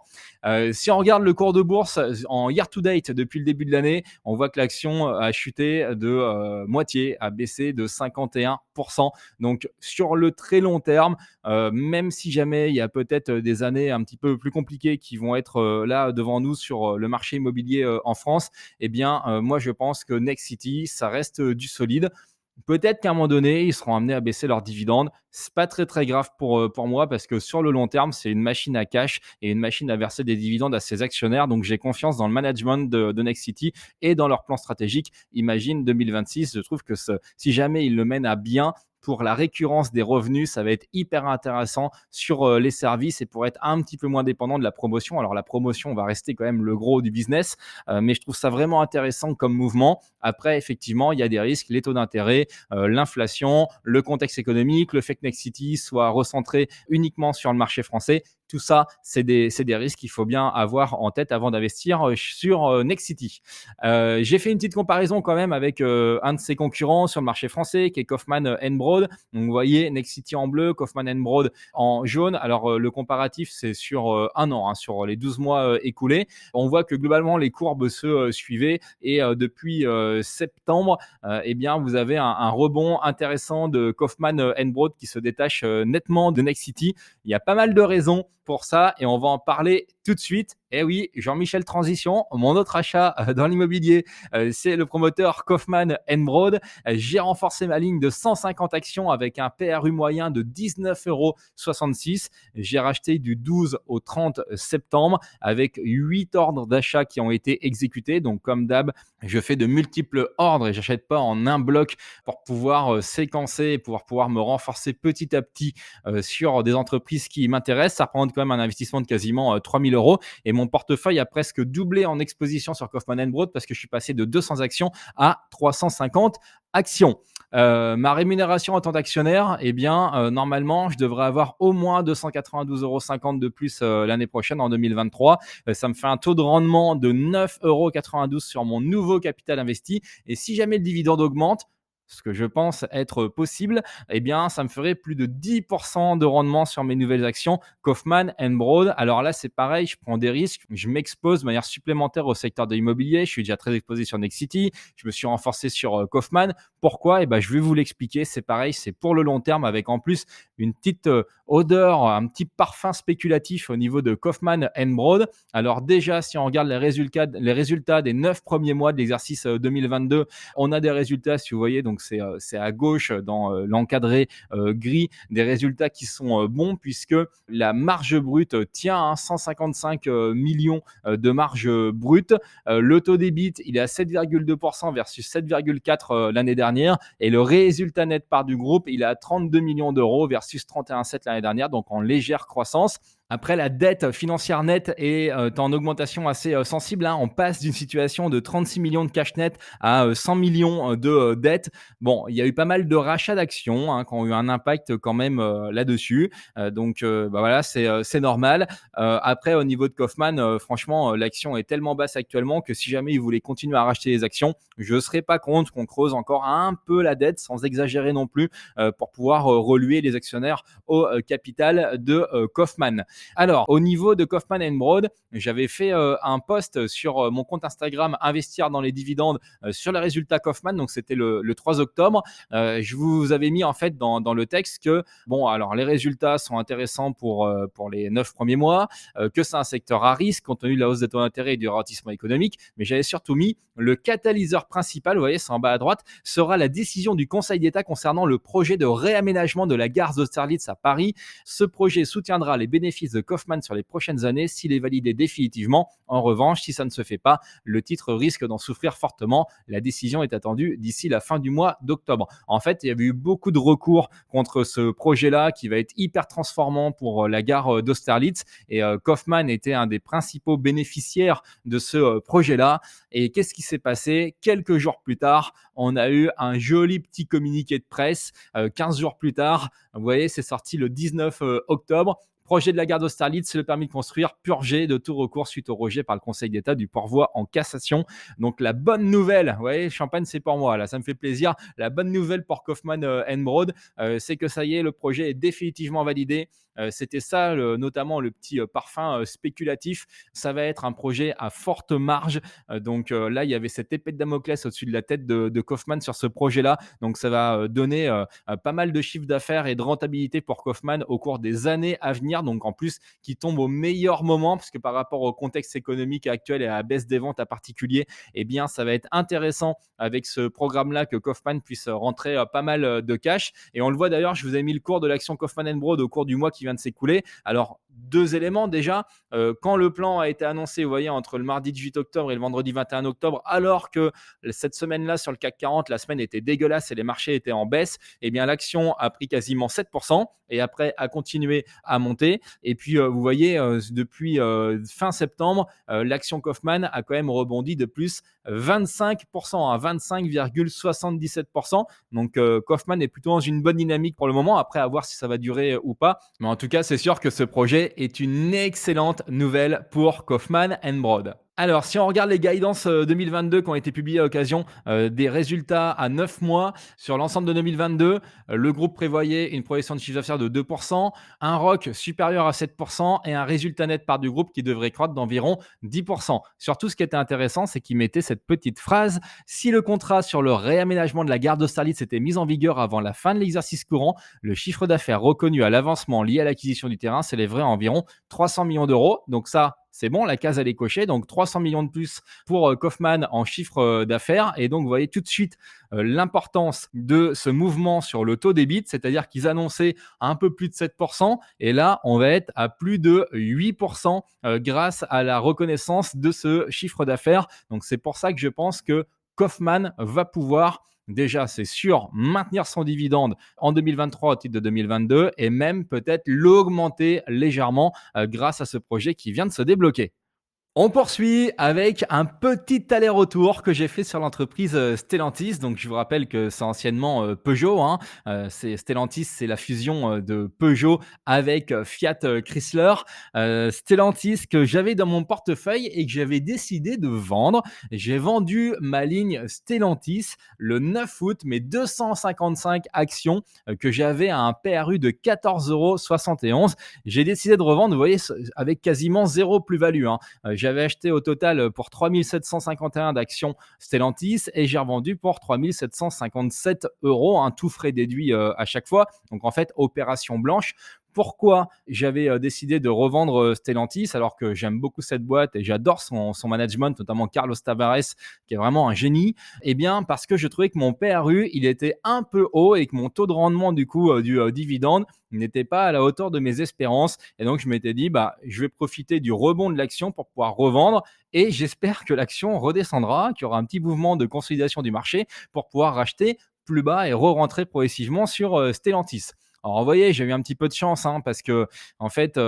Si on regarde le cours de bourse en year-to-date depuis le début de l'année, on voit que l'action a chuté de moitié, a baissé de 51%. Donc, sur le très long terme, même si jamais il y a peut-être des années un petit peu plus compliquées qui vont être là devant nous sur sur le marché immobilier en France, eh bien, moi, je pense que Nexity, ça reste du solide. Peut-être qu'à un moment donné, ils seront amenés à baisser leurs dividendes. C'est pas très, très grave pour moi parce que sur le long terme, c'est une machine à cash et une machine à verser des dividendes à ses actionnaires. Donc, j'ai confiance dans le management de Nexity et dans leur plan stratégique. Imagine 2026, je trouve que si jamais ils le mènent à bien, pour la récurrence des revenus, ça va être hyper intéressant sur les services et pour être un petit peu moins dépendant de la promotion. Alors, la promotion va rester quand même le gros du business, mais je trouve ça vraiment intéressant comme mouvement. Après, effectivement, il y a des risques, les taux d'intérêt, l'inflation, le contexte économique, le fait que Nexity soit recentré uniquement sur le marché français. Tout ça, c'est des risques qu'il faut bien avoir en tête avant d'investir sur Nexity. J'ai fait une petite comparaison quand même avec un de ses concurrents sur le marché français qui est Kaufman Broad. Donc, vous voyez, Nexity en bleu, Kaufman Broad en jaune. Alors, le comparatif, c'est sur un an, hein, sur les 12 mois écoulés. On voit que globalement, les courbes se suivaient et depuis septembre, eh bien, vous avez un rebond intéressant de Kaufman Broad qui se détache nettement de Nexity. Il y a pas mal de raisons pour ça et on va en parler tout de suite. Eh oui, Jean-Michel Transition, mon autre achat dans l'immobilier, c'est le promoteur Kaufman Broad. J'ai renforcé ma ligne de 150 actions avec un PRU moyen de 19,66 €. J'ai racheté du 12 au 30 septembre avec 8 ordres d'achat qui ont été exécutés. Donc, comme d'hab, je fais de multiples ordres et j'achète pas en un bloc pour pouvoir séquencer et pouvoir me renforcer petit à petit sur des entreprises qui m'intéressent. Ça représente quand même un investissement de quasiment 3 000 € et mon portefeuille a presque doublé en exposition sur Kaufman Broad parce que je suis passé de 200 actions à 350 actions. Ma rémunération en tant qu'actionnaire, eh bien, normalement, je devrais avoir au moins 292,50 € de plus l'année prochaine, en 2023. Ça me fait un taux de rendement de 9,92 € sur mon nouveau capital investi. Et si jamais le dividende augmente, ce que je pense être possible, eh bien, ça me ferait plus de 10% de rendement sur mes nouvelles actions Kaufman Broad. Alors là, c'est pareil, je prends des risques, je m'expose de manière supplémentaire au secteur de l'immobilier. Je suis déjà très exposé sur Nexity, je me suis renforcé sur Kaufman. Pourquoi? Eh ben, je vais vous l'expliquer. C'est pareil, c'est pour le long terme avec en plus une petite odeur, un petit parfum spéculatif au niveau de Kaufman Broad. Alors déjà, si on regarde les résultats des 9 premiers mois de l'exercice 2022, on a des résultats, si vous voyez, donc c'est à gauche dans l'encadré gris, des résultats qui sont bons puisque la marge brute tient 155 millions de marge brute. Le taux d'EBIT, il est à 7,2% versus 7,4% l'année dernière. Et le résultat net part du groupe, il est à 32 millions d'euros versus 31,7 l'année dernière, donc en légère croissance. Après, la dette financière nette est en augmentation assez sensible, hein. On passe d'une situation de 36 millions de cash net à 100 millions de dettes. Bon, il y a eu pas mal de rachats d'actions qui ont eu un impact quand même là-dessus. Donc, bah voilà, c'est normal. Après, au niveau de Kaufman, franchement, l'action est tellement basse actuellement que si jamais ils voulaient continuer à racheter les actions, je ne serais pas contre qu'on creuse encore un peu la dette, sans exagérer non plus, pour pouvoir reluer les actionnaires au capital de Kaufman. Alors, au niveau de Kaufman Broad, j'avais fait un post sur mon compte Instagram Investir dans les dividendes sur les résultats Kaufman. Donc, c'était le 3 octobre. Je vous avais mis en fait dans le texte que, bon, alors les résultats sont intéressants pour les 9 premiers mois, que c'est un secteur à risque compte tenu de la hausse des taux d'intérêt et du ralentissement économique. Mais j'avais surtout mis le catalyseur principal, vous voyez, c'est en bas à droite, sera la décision du Conseil d'État concernant le projet de réaménagement de la gare d'Austerlitz à Paris. Ce projet soutiendra les bénéfices de Kaufman sur les prochaines années s'il est validé définitivement. En revanche, si ça ne se fait pas, le titre risque d'en souffrir fortement. La décision est attendue d'ici la fin du mois d'octobre. En fait, il y avait eu beaucoup de recours contre ce projet-là qui va être hyper transformant pour la gare d'Austerlitz et Kaufman était un des principaux bénéficiaires de ce projet-là. Et qu'est-ce qui s'est passé? Quelques jours plus tard, on a eu un joli petit communiqué de presse. 15 jours plus tard, vous voyez, c'est sorti le 19 octobre. Projet de la gare d'Austerlitz, le permis de construire purgé de tout recours suite au rejet par le Conseil d'État du pourvoi en cassation. Donc la bonne nouvelle, vous voyez, champagne c'est pour moi, là ça me fait plaisir. La bonne nouvelle pour Kaufman Broad, c'est que ça y est, le projet est définitivement validé. C'était ça, notamment le petit parfum spéculatif. Ça va être un projet à forte marge. Donc là, il y avait cette épée de Damoclès au-dessus de la tête de Kaufman sur ce projet-là. Donc ça va donner pas mal de chiffre d'affaires et de rentabilité pour Kaufman au cours des années à venir. Donc en plus, qui tombe au meilleur moment, parce que par rapport au contexte économique actuel et à la baisse des ventes en particulier, eh bien, ça va être intéressant avec ce programme-là que Kaufman puisse rentrer pas mal de cash. Et on le voit d'ailleurs, je vous ai mis le cours de l'action Kaufman Broad au cours du mois qui vient de s'écouler. Alors, deux éléments déjà. Quand le plan a été annoncé, vous voyez, entre le mardi 18 octobre et le vendredi 21 octobre, alors que cette semaine-là sur le CAC 40, la semaine était dégueulasse et les marchés étaient en baisse, eh bien l'action a pris quasiment 7% et après a continué à monter. Et puis vous voyez, depuis fin septembre, l'action Kaufman a quand même rebondi de plus 25%, à 25,77%. Donc Kaufman est plutôt dans une bonne dynamique pour le moment, après à voir si ça va durer ou pas. Mais en tout cas, c'est sûr que ce projet est une excellente nouvelle pour Kaufman Broad. Alors, si on regarde les guidances 2022 qui ont été publiées à l'occasion des résultats à 9 mois sur l'ensemble de 2022, le groupe prévoyait une projection de chiffre d'affaires de 2%, un ROC supérieur à 7% et un résultat net part du groupe qui devrait croître d'environ 10%. Surtout, ce qui était intéressant, c'est qu'il mettait cette petite phrase: si le contrat sur le réaménagement de la gare d'Austerlitz était mis en vigueur avant la fin de l'exercice courant, le chiffre d'affaires reconnu à l'avancement lié à l'acquisition du terrain s'élèverait à environ 300 millions d'euros. Donc ça, c'est bon, la case elle est cochée, donc 300 millions de plus pour Kaufman en chiffre d'affaires. Et donc vous voyez tout de suite l'importance de ce mouvement sur le taux d'EBIT, c'est-à-dire qu'ils annonçaient un peu plus de 7%, et là on va être à plus de 8% grâce à la reconnaissance de ce chiffre d'affaires. Donc c'est pour ça que je pense que Kaufman va pouvoir, déjà, c'est sûr, maintenir son dividende en 2023 au titre de 2022 et même peut-être l'augmenter légèrement grâce à ce projet qui vient de se débloquer. On poursuit avec un petit aller-retour que j'ai fait sur l'entreprise Stellantis. Donc, je vous rappelle que c'est anciennement Peugeot, hein. Stellantis, c'est la fusion de Peugeot avec Fiat Chrysler. Stellantis que j'avais dans mon portefeuille et que j'avais décidé de vendre. J'ai vendu ma ligne Stellantis le 9 août, mes 255 actions que j'avais à un PRU de 14,71 €. J'ai décidé de revendre, vous voyez, avec quasiment zéro plus-value, hein. J'avais acheté au total pour 3 751 d'actions Stellantis et j'ai revendu pour 3 757 €, un tout frais déduit à chaque fois. Donc en fait, opération blanche. Pourquoi j'avais décidé de revendre Stellantis alors que j'aime beaucoup cette boîte et j'adore son management, notamment Carlos Tavares, qui est vraiment un génie? Eh bien, parce que je trouvais que mon PRU, il était un peu haut et que mon taux de rendement du coup du dividende n'était pas à la hauteur de mes espérances. Et donc, je m'étais dit, bah, je vais profiter du rebond de l'action pour pouvoir revendre et j'espère que l'action redescendra, qu'il y aura un petit mouvement de consolidation du marché pour pouvoir racheter plus bas et re-rentrer progressivement sur Stellantis. Alors, vous voyez, j'ai eu un petit peu de chance, hein, parce que en fait,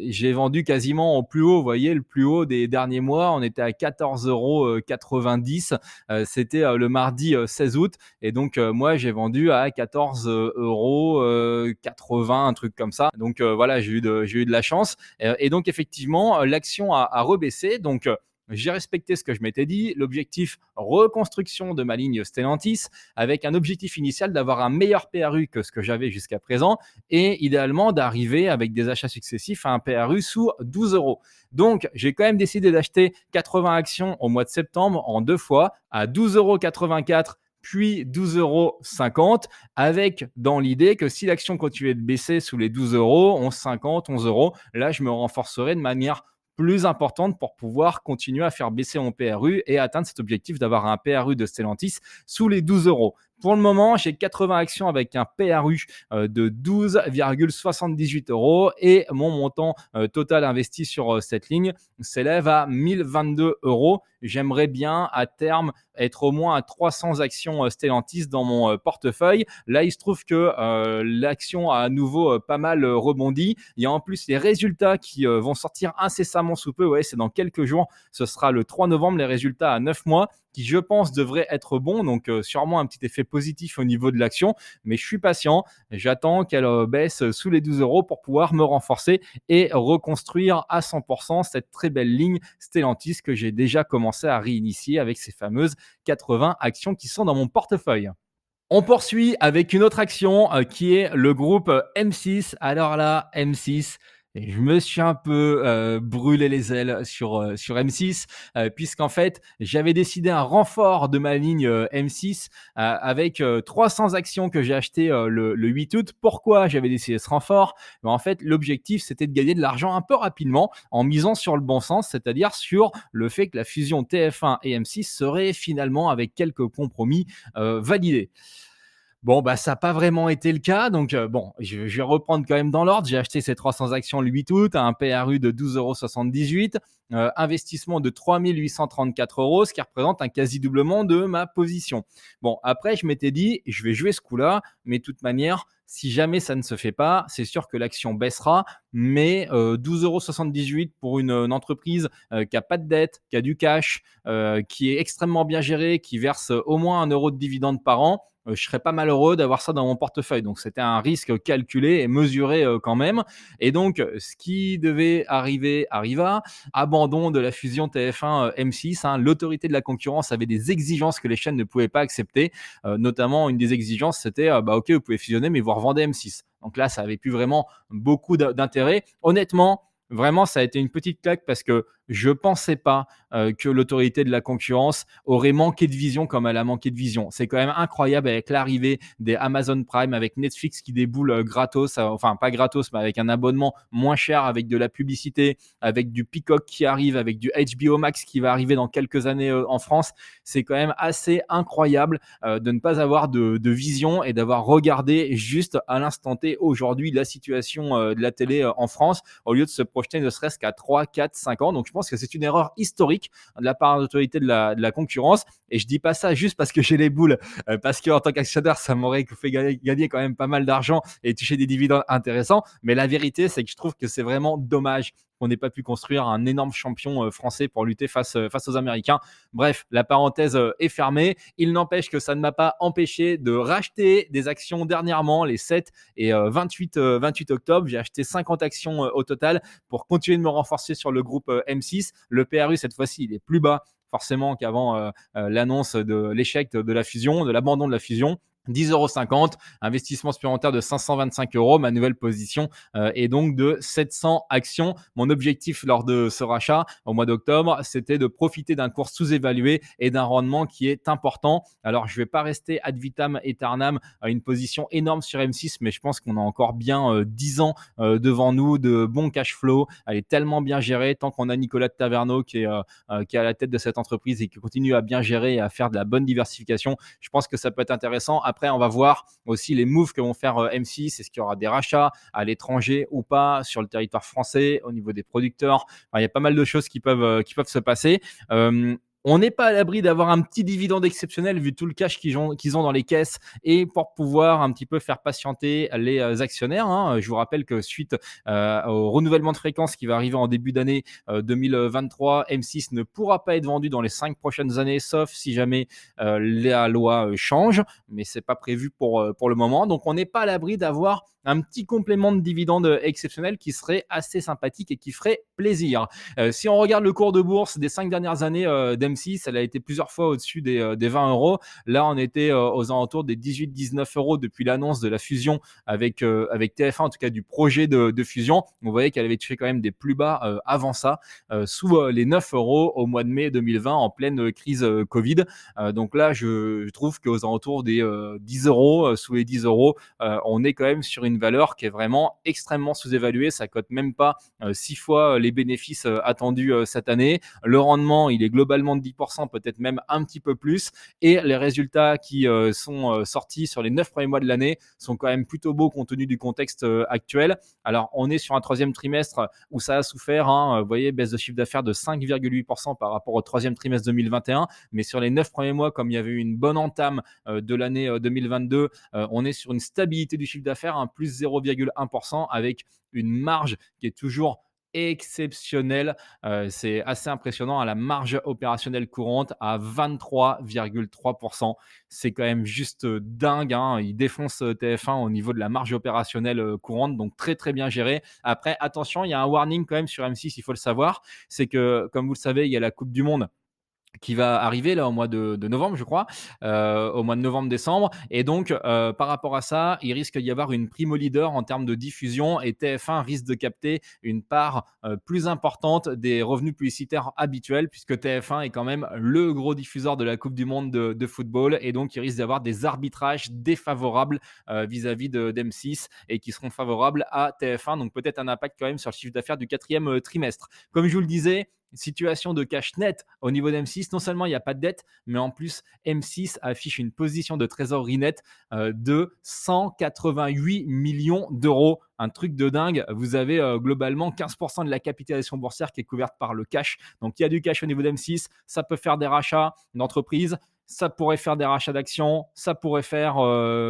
j'ai vendu quasiment au plus haut. Vous voyez, le plus haut des derniers mois, on était à 14,90 €. C'était le mardi 16 août. Et donc, moi, j'ai vendu à 14,80 €, un truc comme ça. Donc, voilà, j'ai eu de la chance. Et donc, effectivement, l'action a rebaissé. Donc, j'ai respecté ce que je m'étais dit, l'objectif reconstruction de ma ligne Stellantis, avec un objectif initial d'avoir un meilleur PRU que ce que j'avais jusqu'à présent, et idéalement d'arriver avec des achats successifs à un PRU sous 12 €. Donc, j'ai quand même décidé d'acheter 80 actions au mois de septembre en deux fois, à 12,84 € puis 12,50 €, avec dans l'idée que si l'action continuait de baisser sous les 12 €, 11,50, 11 €, là, je me renforcerai de manière plus importante pour pouvoir continuer à faire baisser mon PRU et atteindre cet objectif d'avoir un PRU de Stellantis sous les 12 €. Pour le moment, j'ai 80 actions avec un PRU de 12,78 € et mon montant total investi sur cette ligne s'élève à 1022 €. J'aimerais bien à terme être au moins à 300 actions Stellantis dans mon portefeuille. Là, il se trouve que l'action a à nouveau pas mal rebondi. Il y a en plus les résultats qui vont sortir incessamment sous peu. Ouais, c'est dans quelques jours. Ce sera le 3 novembre, les résultats à 9 mois qui, je pense, devraient être bons. Donc, sûrement un petit effet positif au niveau de l'action. Mais je suis patient. J'attends qu'elle baisse sous les 12 € pour pouvoir me renforcer et reconstruire à 100% cette très belle ligne Stellantis que j'ai déjà commencé à réinitier avec ces fameuses 80 actions qui sont dans mon portefeuille. On poursuit avec une autre action, qui est le groupe, M6. Alors là, M6, et je me suis un peu, brûlé les ailes sur M6, puisqu'en fait, j'avais décidé un renfort de ma ligne, M6, avec, 300 actions que j'ai achetées, le 8 août. Pourquoi j'avais décidé ce renfort? En fait, l'objectif, c'était de gagner de l'argent un peu rapidement en misant sur le bon sens, c'est-à-dire sur le fait que la fusion TF1 et M6 serait finalement, avec quelques compromis, validée. Bon, bah, ça n'a pas vraiment été le cas, donc bon, je vais reprendre quand même dans l'ordre. J'ai acheté ces 300 actions le 8 août à un PRU de 12,78 €, investissement de 3 834 €, ce qui représente un quasi-doublement de ma position. Bon, après, je m'étais dit: «Je vais jouer ce coup-là, mais de toute manière, si jamais ça ne se fait pas, c'est sûr que l'action baissera». Mais 12,78 € pour une entreprise, qui a pas de dette, qui a du cash, qui est extrêmement bien gérée, qui verse au moins 1 € de dividendes par an, je serais pas malheureux d'avoir ça dans mon portefeuille. Donc c'était un risque calculé et mesuré, quand même. Et donc ce qui devait arriver arriva. Abandon de la fusion TF1, M6, hein. L'autorité de la concurrence avait des exigences que les chaînes ne pouvaient pas accepter. Notamment une des exigences, c'était, bah, OK, vous pouvez fusionner, mais vous revendez M6. Donc là, ça avait plus vraiment beaucoup d'intérêt. Honnêtement, vraiment, ça a été une petite claque parce que je pensais pas, que l'autorité de la concurrence aurait manqué de vision comme elle a manqué de vision. C'est quand même incroyable avec l'arrivée des Amazon Prime, avec Netflix qui déboule, gratos, enfin pas gratos, mais avec un abonnement moins cher, avec de la publicité, avec du Peacock qui arrive, avec du HBO Max qui va arriver dans quelques années, en France. C'est quand même assez incroyable, de ne pas avoir de vision et d'avoir regardé juste à l'instant T, aujourd'hui, la situation, de la télé, en France, au lieu de se projeter ne serait-ce qu'à 3, 4, 5 ans. Donc je pense que c'est une erreur historique de la part de l'autorité de la concurrence. Et je dis pas ça juste parce que j'ai les boules, parce qu'en tant qu'actionnaire, ça m'aurait fait gagner quand même pas mal d'argent et toucher des dividendes intéressants. Mais la vérité, c'est que je trouve que c'est vraiment dommage qu'on n'ait pas pu construire un énorme champion, français pour lutter face aux Américains. Bref, la parenthèse, est fermée. Il n'empêche que ça ne m'a pas empêché de racheter des actions dernièrement, les 7 et 28 octobre. J'ai acheté 50 actions, au total, pour continuer de me renforcer sur le groupe, M6. Le PRU, cette fois-ci, il est plus bas forcément qu'avant, l'annonce de l'échec de la fusion, de l'abandon de la fusion. 10,50 €, investissement supplémentaire de 525 €. Ma nouvelle position est donc de 700 actions. Mon objectif lors de ce rachat au mois d'octobre, c'était de profiter d'un cours sous-évalué et d'un rendement qui est important. Alors, je ne vais pas rester ad vitam aeternam à une position énorme sur M6, mais je pense qu'on a encore bien 10 ans devant nous de bons cash flow. Elle est tellement bien gérée. Tant qu'on a Nicolas de Taverneau qui est à la tête de cette entreprise et qui continue à bien gérer et à faire de la bonne diversification, je pense que ça peut être intéressant. Après, on va voir aussi les moves que vont faire M6. Est-ce qu'il y aura des rachats à l'étranger ou pas sur le territoire français au niveau des producteurs? Enfin, il y a pas mal de choses qui peuvent se passer. On n'est pas à l'abri d'avoir un petit dividende exceptionnel vu tout le cash qu'ils ont dans les caisses, et pour pouvoir un petit peu faire patienter les actionnaires, hein. Je vous rappelle que suite au renouvellement de fréquence qui va arriver en début d'année 2023, M6 ne pourra pas être vendu dans les 5 prochaines années, sauf si jamais la loi change, mais c'est pas prévu pour le moment. Donc on n'est pas à l'abri d'avoir un petit complément de dividende exceptionnel qui serait assez sympathique et qui ferait plaisir. Si on regarde le cours de bourse des 5 dernières années d'M6, elle a été plusieurs fois au-dessus des 20 euros. Là, on était aux alentours des 18-19 euros depuis l'annonce de la fusion avec TF1, en tout cas du projet de fusion. On voyait qu'elle avait touché quand même des plus bas avant ça, sous les 9 euros au mois de mai 2020, en pleine crise Covid. Donc là, je trouve qu'aux alentours des 10 euros, sous les 10 euros, on est quand même sur une valeur qui est vraiment extrêmement sous-évaluée. Ça cote même pas 6 fois les bénéfices attendus cette année. Le rendement, il est globalement de 10%, peut-être même un petit peu plus. Et les résultats qui sont sortis sur les 9 premiers mois de l'année sont quand même plutôt beaux compte tenu du contexte actuel. Alors, on est sur un troisième trimestre où ça a souffert, hein. Vous voyez, baisse de chiffre d'affaires de 5,8% par rapport au troisième trimestre 2021. Mais sur les 9 premiers mois, comme il y avait eu une bonne entame de l'année 2022, on est sur une stabilité du chiffre d'affaires, un plus 0,1%, avec une marge qui est toujours exceptionnelle. C'est assez impressionnant, à la marge opérationnelle courante à 23,3%. C'est quand même juste dingue, hein. Il défonce TF1 au niveau de la marge opérationnelle courante, donc très très bien géré. Après, attention, il y a un warning quand même sur M6, il faut le savoir. C'est que, comme vous le savez, il y a la Coupe du Monde qui va arriver là au mois de novembre, je crois, au mois de novembre-décembre. Et donc, par rapport à ça, il risque d'y avoir une primo leader en termes de diffusion et TF1 risque de capter une part plus importante des revenus publicitaires habituels, puisque TF1 est quand même le gros diffuseur de la Coupe du Monde de football, et donc il risque d'avoir des arbitrages défavorables vis-à-vis d'M6 et qui seront favorables à TF1. Donc peut-être un impact quand même sur le chiffre d'affaires du quatrième trimestre. Comme je vous le disais, situation de cash net au niveau d'M6. Non seulement il n'y a pas de dette, mais en plus, M6 affiche une position de trésorerie nette de 188 millions d'euros. Un truc de dingue. Vous avez globalement 15% de la capitalisation boursière qui est couverte par le cash. Donc il y a du cash au niveau d'M6. Ça peut faire des rachats d'entreprises. Ça pourrait faire des rachats d'actions, ça pourrait faire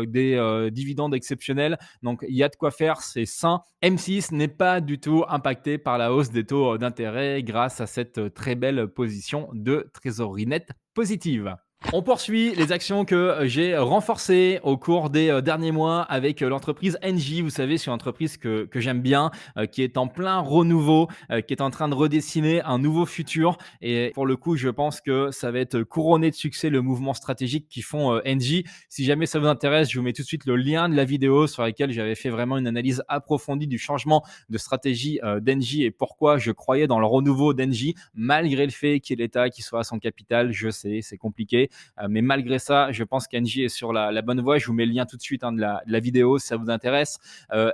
des dividendes exceptionnels. Donc, il y a de quoi faire, c'est sain. M6 n'est pas du tout impacté par la hausse des taux d'intérêt grâce à cette très belle position de trésorerie nette positive. On poursuit les actions que j'ai renforcées au cours des derniers mois avec l'entreprise Engie. Vous savez, c'est une entreprise que j'aime bien, qui est en plein renouveau, qui est en train de redessiner un nouveau futur. Et pour le coup, je pense que ça va être couronné de succès le mouvement stratégique qu'ils font Engie. Si jamais ça vous intéresse, je vous mets tout de suite le lien de la vidéo sur laquelle j'avais fait vraiment une analyse approfondie du changement de stratégie d'Engie et pourquoi je croyais dans le renouveau d'Engie, malgré le fait qu'il y ait l'État qui soit à son capital. Je sais, c'est compliqué. Mais malgré ça, je pense qu'Engie est sur la bonne voie. Je vous mets le lien tout de suite de la vidéo si ça vous intéresse.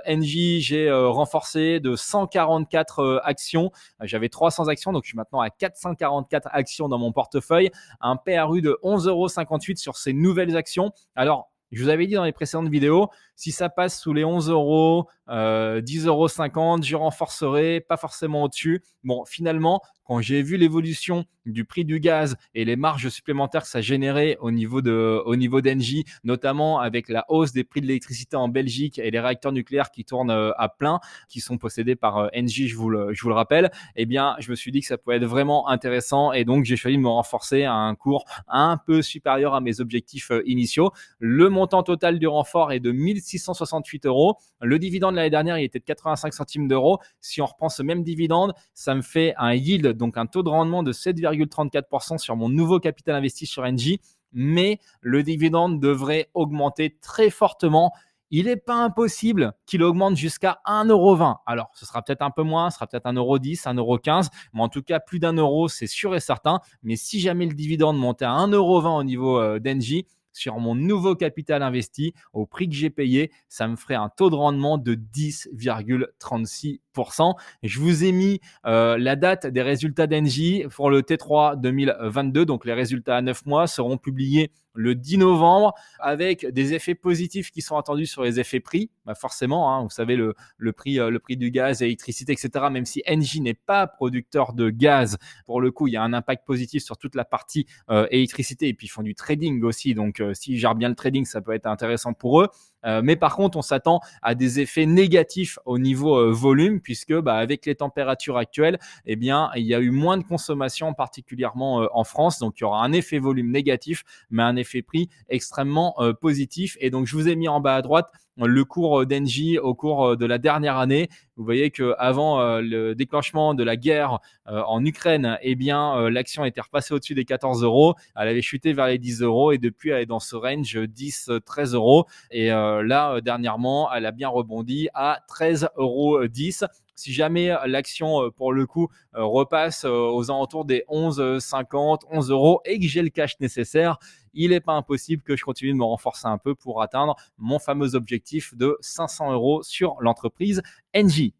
Engie, j'ai renforcé de 144 actions. J'avais 300 actions, donc je suis maintenant à 444 actions dans mon portefeuille. Un PRU de 11,58 € sur ces nouvelles actions. Alors, je vous avais dit dans les précédentes vidéos, si ça passe sous les 11 euros, 10,50 €, je renforcerai, pas forcément au-dessus. Bon, finalement, quand j'ai vu l'évolution du prix du gaz et les marges supplémentaires que ça générait au niveau d'Engie, notamment avec la hausse des prix de l'électricité en Belgique et les réacteurs nucléaires qui tournent à plein, qui sont possédés par Engie, je vous le rappelle, eh bien, je me suis dit que ça pouvait être vraiment intéressant et donc j'ai choisi de me renforcer à un cours un peu supérieur à mes objectifs initiaux. Le montant total du renfort est de 1668 €. Le dividende de l'année dernière, il était de 85 centimes d'euros. Si on reprend ce même dividende, ça me fait un yield, donc un taux de rendement de 7,34% sur mon nouveau capital investi sur Engie. Mais le dividende devrait augmenter très fortement. Il n'est pas impossible qu'il augmente jusqu'à 1,20 €. Alors, ce sera peut-être un peu moins, ce sera peut-être 1,10 €, 1,15 €, mais en tout cas, plus d'1 €, c'est sûr et certain. Mais si jamais le dividende montait à 1,20 € au niveau d'Engie, sur mon nouveau capital investi, au prix que j'ai payé, ça me ferait un taux de rendement de 10,36%. Je vous ai mis la date des résultats d'Engie pour le T3 2022. Donc, les résultats à 9 mois seront publiés le 10 novembre avec des effets positifs qui sont attendus sur les effets prix. Bah forcément, hein, vous savez, le prix du gaz, l'électricité, etc. Même si Engie n'est pas producteur de gaz, pour le coup, il y a un impact positif sur toute la partie électricité. Et puis, ils font du trading aussi. Donc, s'ils gèrent bien le trading, ça peut être intéressant pour eux. Mais par contre, on s'attend à des effets négatifs au niveau volume, puisque avec les températures actuelles, eh bien, il y a eu moins de consommation, particulièrement en France. Donc, il y aura un effet volume négatif, mais un effet prix extrêmement positif. Et donc, je vous ai mis en bas à droite le cours d'Engie au cours de la dernière année. Vous voyez qu'avant le déclenchement de la guerre en Ukraine, eh bien, l'action était repassée au-dessus des 14 €. Elle avait chuté vers les 10 € et depuis, elle est dans ce range 10-13 €. Et là, dernièrement, elle a bien rebondi à 13,10 €. Si jamais l'action, pour le coup, repasse aux alentours des 11,50, 11 € et que j'ai le cash nécessaire, il n'est pas impossible que je continue de me renforcer un peu pour atteindre mon fameux objectif de 500 € sur l'entreprise Engie.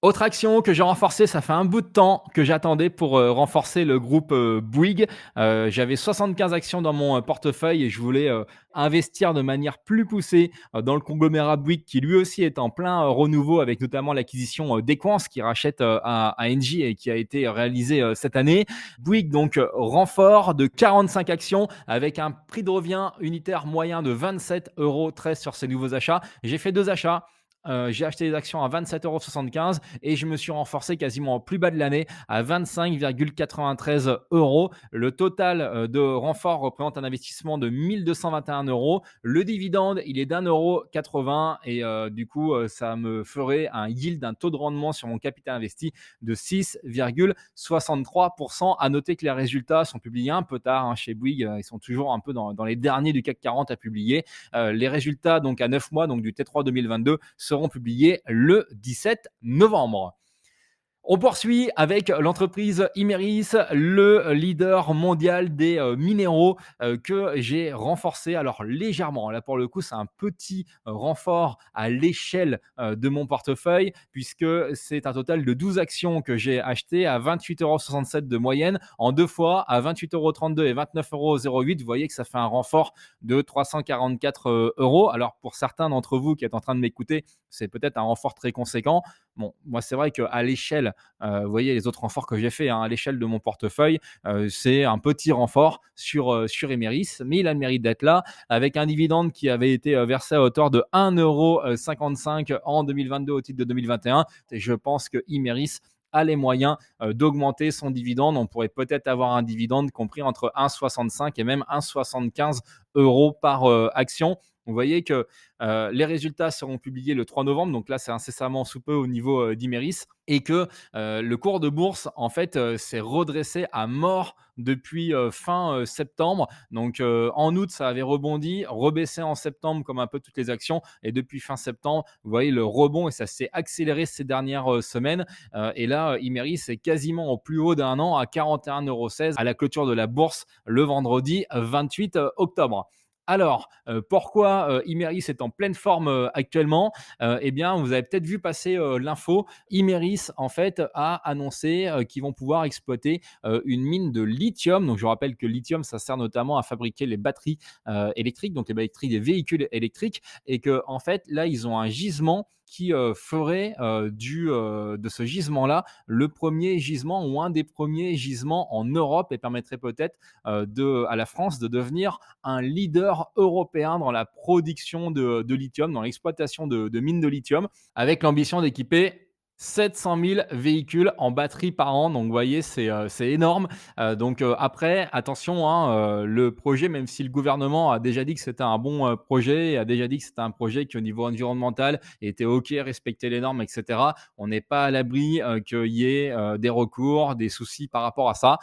Autre action que j'ai renforcée, ça fait un bout de temps que j'attendais pour renforcer le groupe Bouygues. J'avais 75 actions dans mon portefeuille et je voulais investir de manière plus poussée dans le conglomérat Bouygues qui lui aussi est en plein renouveau avec notamment l'acquisition d'Equance qui rachète à Engie et qui a été réalisée cette année. Bouygues donc renfort de 45 actions avec un prix de revient unitaire moyen de 27,13 € sur ces nouveaux achats. J'ai fait deux achats. j'ai acheté des actions à 27,75 € et je me suis renforcé quasiment au plus bas de l'année à 25,93 €. Le total, de renfort représente un investissement de 1 221 €. Le dividende, il est d'1,80 € et du coup, ça me ferait un yield, un taux de rendement sur mon capital investi de 6,63 %. À noter que les résultats sont publiés un peu tard, hein, chez Bouygues, ils sont toujours un peu dans les derniers du CAC 40 à publier. Les résultats donc à 9 mois, donc du T3 2022, seront publiés le 17 novembre. On poursuit avec l'entreprise Imerys, le leader mondial des minéraux que j'ai renforcé. Alors légèrement, là pour le coup, c'est un petit renfort à l'échelle de mon portefeuille, puisque c'est un total de 12 actions que j'ai achetées à 28,67 € de moyenne en deux fois, à 28,32 € et 29,08 €. Vous voyez que ça fait un renfort de 344 euros. Alors pour certains d'entre vous qui êtes en train de m'écouter, c'est peut-être un renfort très conséquent. Bon, moi, c'est vrai qu'à l'échelle, vous voyez les autres renforts que j'ai fait, hein, à l'échelle de mon portefeuille, c'est un petit renfort sur Emeris, mais il a le mérite d'être là, avec un dividende qui avait été versé à hauteur de 1,55 € en 2022 au titre de 2021. Et je pense que Imerys a les moyens d'augmenter son dividende. On pourrait peut-être avoir un dividende compris entre 1,65 et même 1,75 € par action. Vous voyez que les résultats seront publiés le 3 novembre, donc là, c'est incessamment sous peu au niveau d'Imerys, et que le cours de bourse, en fait, s'est redressé à mort depuis fin septembre. Donc en août, ça avait rebondi, rebaissé en septembre, comme un peu toutes les actions, et depuis fin septembre, vous voyez le rebond, et ça s'est accéléré ces dernières semaines. Et là, Imerys est quasiment au plus haut d'un an à 41,16 € à la clôture de la bourse le vendredi 28 octobre. Alors, pourquoi Imerys est en pleine forme actuellement? Eh bien, vous avez peut-être vu passer l'info. Imerys, en fait, a annoncé qu'ils vont pouvoir exploiter une mine de lithium. Donc, je vous rappelle que le lithium, ça sert notamment à fabriquer les batteries électriques, donc les batteries des véhicules électriques, et que, en fait, là, ils ont un gisement qui ferait de ce gisement-là le premier gisement ou un des premiers gisements en Europe, et permettrait peut-être à la France de devenir un leader européen dans la production de lithium, dans l'exploitation de mines de lithium, avec l'ambition d'équiper 700 000 véhicules en batterie par an. Donc, vous voyez, c'est énorme. Donc, après, attention, hein, le projet, même si le gouvernement a déjà dit que c'était un bon projet, et a déjà dit que c'était un projet qui, au niveau environnemental, était OK, respectait les normes, etc., on n'est pas à l'abri qu'il y ait des recours, des soucis par rapport à ça.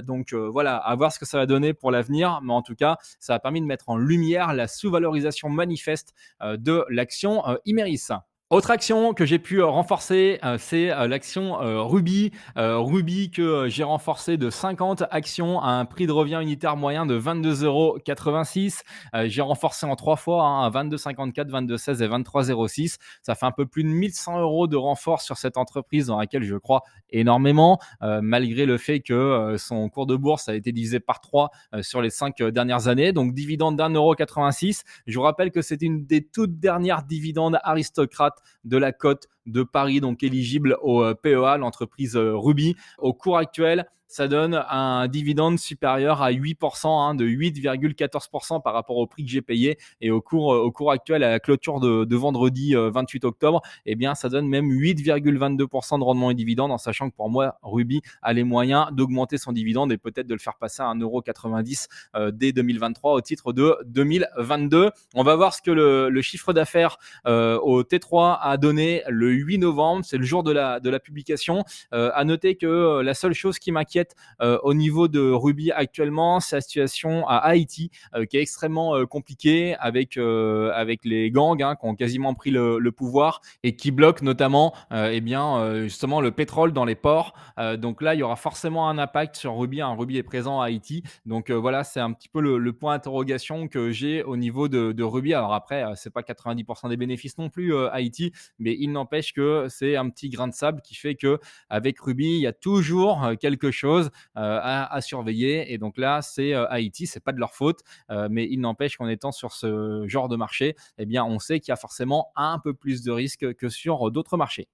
Donc, voilà, à voir ce que ça va donner pour l'avenir. Mais en tout cas, ça a permis de mettre en lumière la sous-valorisation manifeste de l'action Imerys. Autre action que j'ai pu renforcer, c'est l'action Ruby. Ruby que j'ai renforcé de 50 actions à un prix de revient unitaire moyen de 22,86 €. J'ai renforcé en trois fois, hein, à 22,54, 22,16 et 23,06. Ça fait un peu plus de 1100 € de renfort sur cette entreprise dans laquelle je crois énormément, malgré le fait que son cours de bourse a été divisé par 3 sur les 5 dernières années. Donc dividende d'1,86 €. Je vous rappelle que c'est une des toutes dernières dividendes aristocrates de la cote de Paris, donc éligible au PEA, l'entreprise Ruby. Au cours actuel, ça donne un dividende supérieur à 8%, hein, de 8,14% par rapport au prix que j'ai payé. Et au cours actuel, à la clôture de vendredi 28 octobre, eh bien, ça donne même 8,22% de rendement et dividende, en sachant que pour moi, Ruby a les moyens d'augmenter son dividende et peut-être de le faire passer à 1,90 € dès 2023 au titre de 2022. On va voir ce que le chiffre d'affaires au T3 a donné le 8 novembre. C'est le jour de la publication. À noter que la seule chose qui m'inquiète au niveau de Ruby actuellement, c'est la situation à Haïti, qui est extrêmement compliquée, avec les gangs, hein, qui ont quasiment pris le pouvoir et qui bloquent notamment justement le pétrole dans les ports. Donc là, il y aura forcément un impact sur Ruby, hein. Ruby est présent à Haïti. Donc voilà, c'est un petit peu le point d'interrogation que j'ai au niveau de Ruby. Alors après, c'est pas 90% des bénéfices non plus, Haïti, mais il n'empêche que c'est un petit grain de sable qui fait que avec Ruby, il y a toujours quelque chose à surveiller. Et donc là, c'est Haïti, c'est pas de leur faute, mais il n'empêche qu'en étant sur ce genre de marché, eh bien, on sait qu'il y a forcément un peu plus de risques que sur d'autres marchés.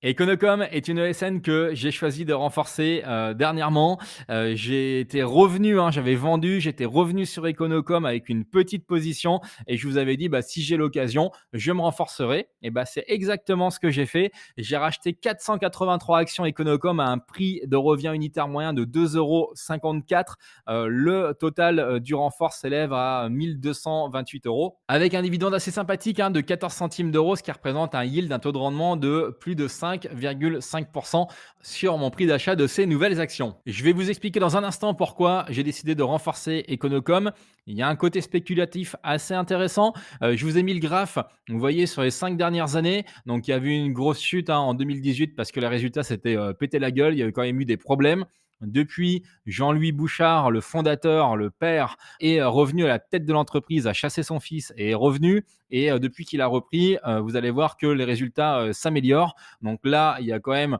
Econocom est une ESN que j'ai choisi de renforcer, dernièrement. J'ai été revenu, hein, j'avais vendu, j'étais revenu sur Econocom avec une petite position et je vous avais dit: «Bah, si j'ai l'occasion, je me renforcerai» et bah, c'est exactement ce que j'ai fait. J'ai racheté 483 actions Econocom à un prix de revient unitaire moyen de 2,54 €. Le total, du renfort s'élève à 1 228 € avec un dividende assez sympathique, hein, de 14 centimes d'euros, ce qui représente un yield, un taux de rendement de plus de 5,5% sur mon prix d'achat de ces nouvelles actions. Je vais vous expliquer dans un instant pourquoi j'ai décidé de renforcer Econocom. Il y a un côté spéculatif assez intéressant. Je vous ai mis le graphe, vous voyez, sur les 5 dernières années. Donc, il y a eu une grosse chute, hein, en 2018 parce que les résultats s'étaient pété la gueule. Il y avait quand même eu des problèmes. Depuis, Jean-Louis Bouchard, le fondateur, le père, est revenu à la tête de l'entreprise, a chassé son fils et est revenu. Et depuis qu'il a repris, vous allez voir que les résultats s'améliorent. Donc là, il y a quand même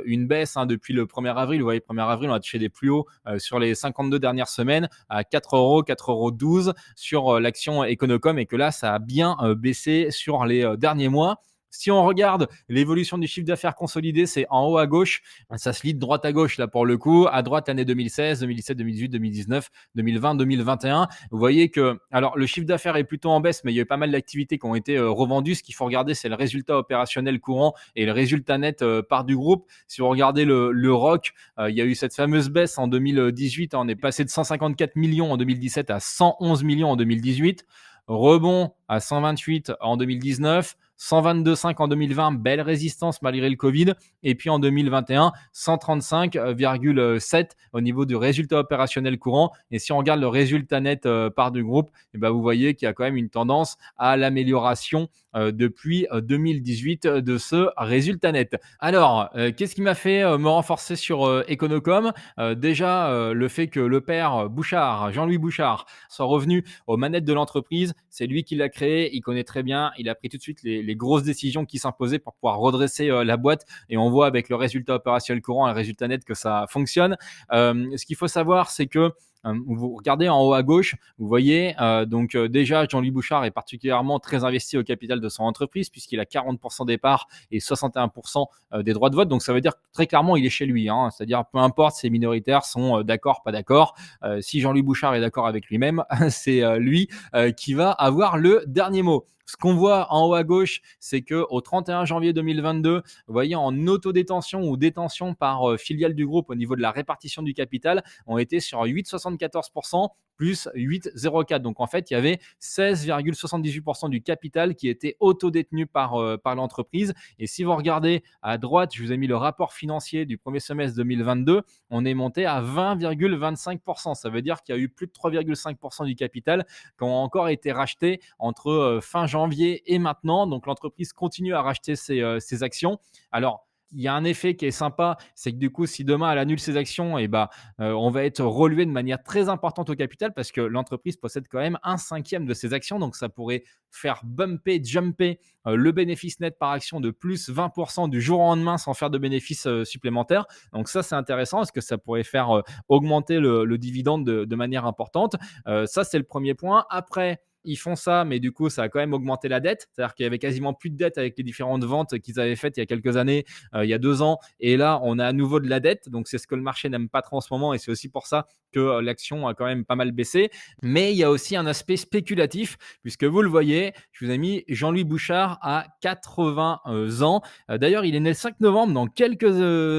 une baisse, hein, depuis le 1er avril. Vous voyez, 1er avril, on a touché des plus hauts sur les 52 dernières semaines à 4 euros, 4,12 € sur l'action Econocom et que là, ça a bien baissé sur les derniers mois. Si on regarde l'évolution du chiffre d'affaires consolidé, c'est en haut à gauche. Ça se lit de droite à gauche là pour le coup. À droite, l'année 2016, 2017, 2018, 2019, 2020, 2021. Vous voyez que, alors, le chiffre d'affaires est plutôt en baisse, mais il y a eu pas mal d'activités qui ont été revendues. Ce qu'il faut regarder, c'est le résultat opérationnel courant et le résultat net part du groupe. Si vous regardez le ROC, il y a eu cette fameuse baisse en 2018. On est passé de 154 millions en 2017 à 111 millions en 2018. Rebond à 128 en 2019, 122,5 en 2020, belle résistance malgré le Covid. Et puis en 2021, 135,7 au niveau du résultat opérationnel courant. Et si on regarde le résultat net part du groupe, eh ben, vous voyez qu'il y a quand même une tendance à l'amélioration depuis 2018 de ce résultat net. Alors, qu'est-ce qui m'a fait me renforcer sur Econocom? Déjà, le fait que le père Bouchard, Jean-Louis Bouchard, soit revenu aux manettes de l'entreprise. C'est lui qui l'a créé, il connaît très bien, il a pris tout de suite les grosses décisions qui s'imposaient pour pouvoir redresser la boîte et on voit avec le résultat opérationnel courant et le résultat net que ça fonctionne. Ce qu'il faut savoir, c'est que vous regardez en haut à gauche, vous voyez, donc déjà Jean-Louis Bouchard est particulièrement très investi au capital de son entreprise puisqu'il a 40% des parts et 61% des droits de vote. Donc ça veut dire que très clairement il est chez lui, hein. C'est-à-dire peu importe si les minoritaires sont d'accord, pas d'accord. Si Jean-Louis Bouchard est d'accord avec lui-même, c'est lui qui va avoir le dernier mot. Ce qu'on voit en haut à gauche, c'est qu'au 31 janvier 2022, vous voyez, en autodétention ou détention par filiale du groupe au niveau de la répartition du capital, on était sur 8,74% plus 8,04. Donc en fait, il y avait 16,78% du capital qui était autodétenu par l'entreprise. Et si vous regardez à droite, je vous ai mis le rapport financier du premier semestre 2022, on est monté à 20,25%. Ça veut dire qu'il y a eu plus de 3,5% du capital qui ont encore été rachetés entre fin janvier et maintenant. Donc l'entreprise continue à racheter ses actions. Alors, il y a un effet qui est sympa, c'est que du coup, si demain elle annule ses actions, et bah, on va être relevé de manière très importante au capital parce que l'entreprise possède quand même un cinquième de ses actions. Donc ça pourrait faire bumper, jumper le bénéfice net par action de plus 20% du jour au lendemain sans faire de bénéfices supplémentaires. Donc ça, c'est intéressant parce que ça pourrait faire augmenter le dividende de manière importante. Ça, c'est le premier point. Après, ils font ça, mais du coup, ça a quand même augmenté la dette. C'est-à-dire qu'il y avait quasiment plus de dette avec les différentes ventes qu'ils avaient faites il y a quelques années, il y a 2 ans. Et là, on a à nouveau de la dette. Donc, c'est ce que le marché n'aime pas trop en ce moment. Et c'est aussi pour ça que l'action a quand même pas mal baissé. Mais il y a aussi un aspect spéculatif, puisque vous le voyez, je vous ai mis Jean-Louis Bouchard à 80 ans. D'ailleurs, il est né le 5 novembre. Dans quelques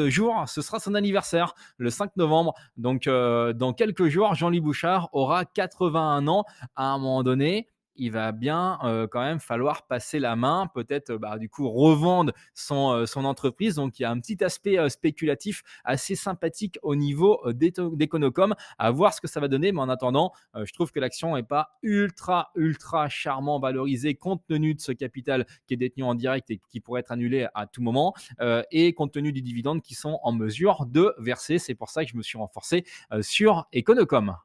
jours, ce sera son anniversaire, le 5 novembre. Donc, dans quelques jours, Jean-Louis Bouchard aura 81 ans. À un moment donné, il va bien quand même falloir passer la main, peut-être bah, du coup revendre son entreprise. Donc il y a un petit aspect spéculatif assez sympathique au niveau d'Econocom, à voir ce que ça va donner. Mais en attendant, je trouve que l'action n'est pas ultra charmant valorisée compte tenu de ce capital qui est détenu en direct et qui pourrait être annulé à tout moment, et compte tenu des dividendes qui sont en mesure de verser. C'est pour ça que je me suis renforcé sur Econocom.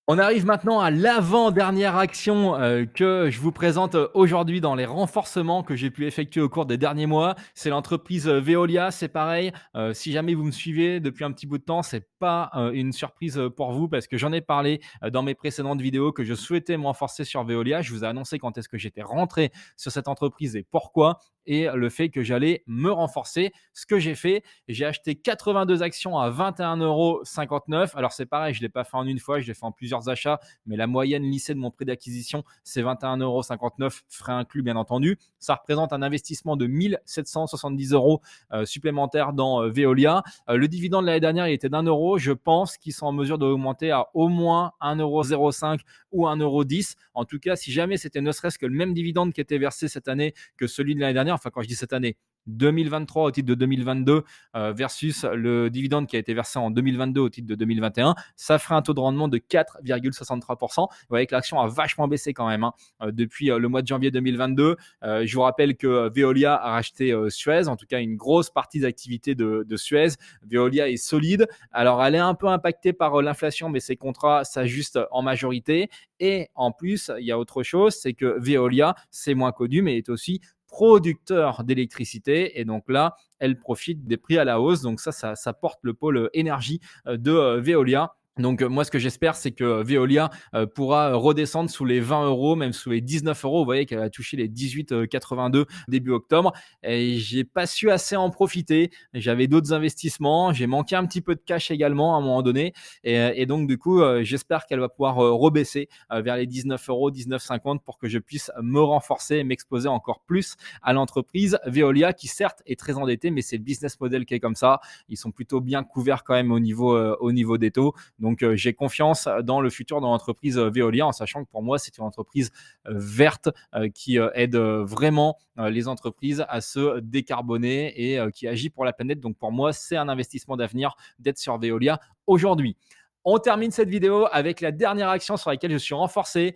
On arrive maintenant à l'avant-dernière action que je vous présente aujourd'hui dans les renforcements que j'ai pu effectuer au cours des derniers mois. C'est l'entreprise Veolia. C'est pareil, si jamais vous me suivez depuis un petit bout de temps, c'est pas une surprise pour vous parce que j'en ai parlé dans mes précédentes vidéos que je souhaitais me renforcer sur Veolia. Je vous ai annoncé quand est-ce que j'étais rentré sur cette entreprise et pourquoi. et le fait que j'allais me renforcer. Ce que j'ai fait, j'ai acheté 82 actions à 21,59 €. Alors c'est pareil, je ne l'ai pas fait en une fois, je l'ai fait en plusieurs achats, mais la moyenne lissée de mon prix d'acquisition, c'est 21,59 €, frais inclus bien entendu. Ça représente un investissement de 1 770 € supplémentaires dans Veolia. Le dividende de l'année dernière, il était d'1 €. Je pense qu'ils sont en mesure d'augmenter à au moins 1,05 € ou 1,10 €. En tout cas, si jamais c'était ne serait-ce que le même dividende qui était versé cette année que celui de l'année dernière, enfin quand je dis cette année, 2023 au titre de 2022 versus le dividende qui a été versé en 2022 au titre de 2021, ça ferait un taux de rendement de 4,63%. Vous voyez que l'action a vachement baissé quand même depuis le mois de janvier 2022. Je vous rappelle que Veolia a racheté Suez, en tout cas une grosse partie des activités de Suez. Veolia est solide. Alors, elle est un peu impactée par l'inflation, mais ses contrats s'ajustent en majorité. Et en plus, il y a autre chose, c'est que Veolia, c'est moins connu, mais est aussi producteur d'électricité. Et donc là, elle profite des prix à la hausse. Donc ça porte le pôle énergie de Veolia. Donc moi, ce que j'espère, c'est que Veolia pourra redescendre sous les 20 €, même sous les 19 €. Vous voyez qu'elle a touché les 18,82 début octobre. Et j'ai pas su assez en profiter. J'avais d'autres investissements. J'ai manqué un petit peu de cash également à un moment donné. Et donc du coup, j'espère qu'elle va pouvoir rebaisser vers les 19 €, 19,50 pour que je puisse me renforcer et m'exposer encore plus à l'entreprise Veolia, qui certes est très endettée, mais c'est le business model qui est comme ça. Ils sont plutôt bien couverts quand même au niveau des taux. Donc, j'ai confiance dans le futur de l'entreprise Veolia, en sachant que pour moi, c'est une entreprise verte qui aide vraiment les entreprises à se décarboner et qui agit pour la planète. Donc, pour moi, c'est un investissement d'avenir d'être sur Veolia aujourd'hui. On termine cette vidéo avec la dernière action sur laquelle je suis renforcé.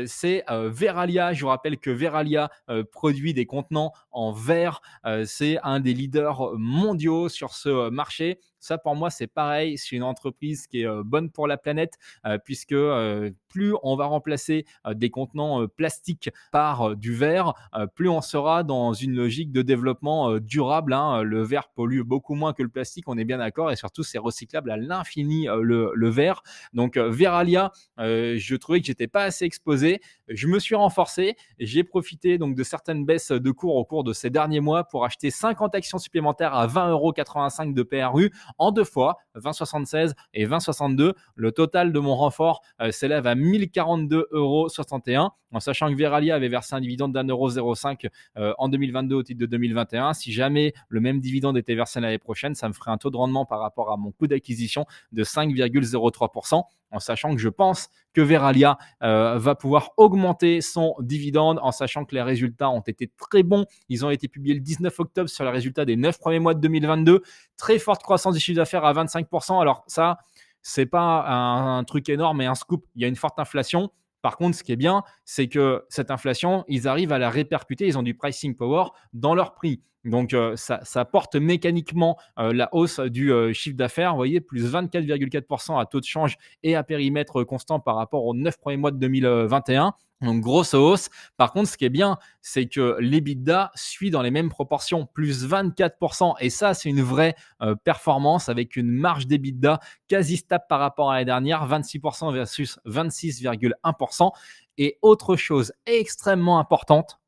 C'est Verallia. Je vous rappelle que Verallia produit des contenants en verre. C'est un des leaders mondiaux sur ce marché. Ça, pour moi, c'est pareil. C'est une entreprise qui est bonne pour la planète, puisque plus on va remplacer des contenants plastiques par du verre, plus on sera dans une logique de développement durable, hein. Le verre pollue beaucoup moins que le plastique, on est bien d'accord, et surtout, c'est recyclable à l'infini, le verre. Donc, Verallia, je trouvais que j'étais pas assez exposé. Je me suis renforcé. J'ai profité donc de certaines baisses de cours au cours de ces derniers mois pour acheter 50 actions supplémentaires à 20,85 € de PRU en deux fois, 20,76 et 20,62. Le total de mon renfort s'élève à 1 042,61 €, en sachant que Verallia avait versé un dividende d'1,05 € en 2022 au titre de 2021. Si jamais le même dividende était versé l'année prochaine, ça me ferait un taux de rendement par rapport à mon coût d'acquisition de 5,03%, en sachant que je pense que Verallia va pouvoir augmenter son dividende, en sachant que les résultats ont été très bons. Ils ont été publiés le 19 octobre sur les résultats des 9 premiers mois de 2022. Très forte croissance du chiffre d'affaires à 25%. Alors ça, c'est pas un truc énorme et un scoop. Il y a une forte inflation. Par contre, ce qui est bien, c'est que cette inflation, ils arrivent à la répercuter. Ils ont du pricing power dans leur prix. Donc, ça porte mécaniquement la hausse du chiffre d'affaires. Vous voyez, plus 24,4% à taux de change et à périmètre constant par rapport aux 9 premiers mois de 2021. Donc, grosse hausse. Par contre, ce qui est bien, c'est que l'EBITDA suit dans les mêmes proportions, plus 24%. Et ça, c'est une vraie performance, avec une marge d'EBITDA quasi stable par rapport à l'année dernière, 26% versus 26,1%. Et autre chose extrêmement importante,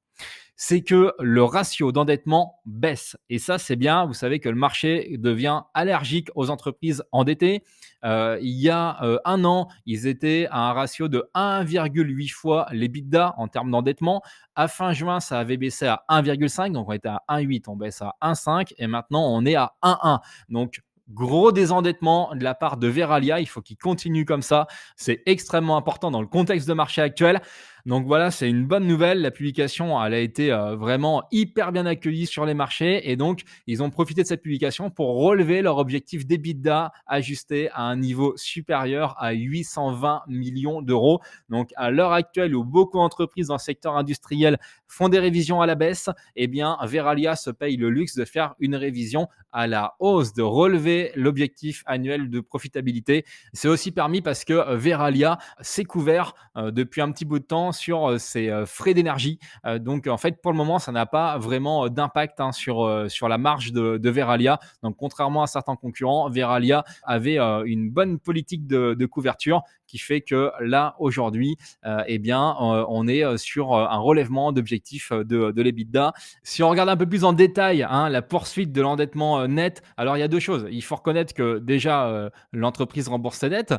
c'est que le ratio d'endettement baisse. Et ça, c'est bien. Vous savez que le marché devient allergique aux entreprises endettées. Il y a un an, ils étaient à un ratio de 1,8 fois l'EBITDA en termes d'endettement. À fin juin, ça avait baissé à 1,5. Donc, on était à 1,8, on baisse à 1,5. Et maintenant, on est à 1,1. Donc, gros désendettement de la part de Verallia. Il faut qu'il continue comme ça. C'est extrêmement important dans le contexte de marché actuel. Donc voilà, c'est une bonne nouvelle. La publication, elle a été vraiment hyper bien accueillie sur les marchés, et donc ils ont profité de cette publication pour relever leur objectif d'EBITDA ajusté à un niveau supérieur à 820 millions d'euros. Donc à l'heure actuelle, où beaucoup d'entreprises dans le secteur industriel font des révisions à la baisse, eh bien Verallia se paye le luxe de faire une révision à la hausse, de relever l'objectif annuel de profitabilité. C'est aussi permis parce que Verallia s'est couvert depuis un petit bout de temps sur ses frais d'énergie. Donc, en fait, pour le moment, ça n'a pas vraiment d'impact sur la marge de Verallia. Donc, contrairement à certains concurrents, Verallia avait une bonne politique de couverture qui fait que là, aujourd'hui, eh bien, on est sur un relèvement d'objectifs de l'EBITDA. Si on regarde un peu plus en détail, hein, la poursuite de l'endettement net, alors il y a deux choses. Il faut reconnaître que déjà, l'entreprise rembourse ses dettes,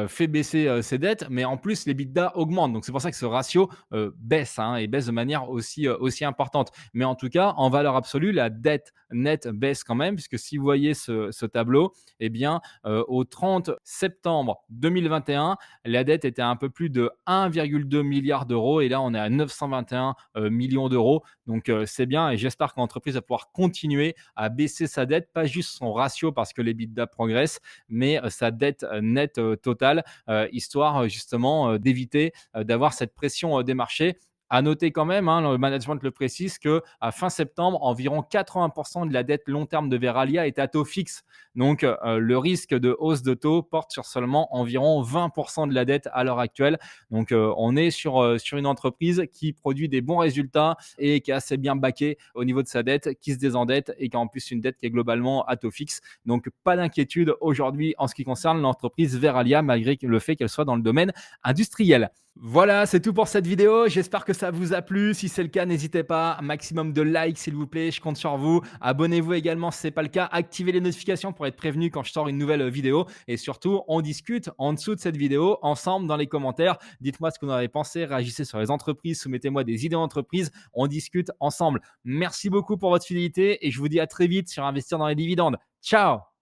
fait baisser ses dettes, mais en plus, l'EBITDA augmente. Donc, c'est pour ça que ce ratio baisse, hein, et baisse de manière aussi importante. Mais en tout cas, en valeur absolue, la dette nette baisse quand même, puisque si vous voyez ce tableau, eh bien, au 30 septembre 2021, la dette était à un peu plus de 1,2 milliard d'euros et là, on est à 921 millions d'euros. Donc, c'est bien et j'espère que l'entreprise va pouvoir continuer à baisser sa dette, pas juste son ratio parce que l'EBITDA progresse, mais sa dette nette totale, histoire justement d'éviter d'avoir cette pression des marchés. À noter quand même, hein, le management le précise, que à fin septembre, environ 80% de la dette long terme de Veralia est à taux fixe. Donc, le risque de hausse de taux porte sur seulement environ 20% de la dette à l'heure actuelle. Donc, on est sur une entreprise qui produit des bons résultats et qui est assez bien baquée au niveau de sa dette, qui se désendette et qui a en plus une dette qui est globalement à taux fixe. Donc, pas d'inquiétude aujourd'hui en ce qui concerne l'entreprise Veralia, malgré le fait qu'elle soit dans le domaine industriel. Voilà, c'est tout pour cette vidéo. J'espère que ça vous a plu. Si c'est le cas, n'hésitez pas. Un maximum de likes, s'il vous plaît. Je compte sur vous. Abonnez-vous également si ce n'est pas le cas. Activez les notifications pour être prévenu quand je sors une nouvelle vidéo. Et surtout, on discute en dessous de cette vidéo, ensemble, dans les commentaires. Dites-moi ce que vous en avez pensé. Réagissez sur les entreprises. Soumettez-moi des idées d'entreprise. On discute ensemble. Merci beaucoup pour votre fidélité et je vous dis à très vite sur Investir dans les dividendes. Ciao!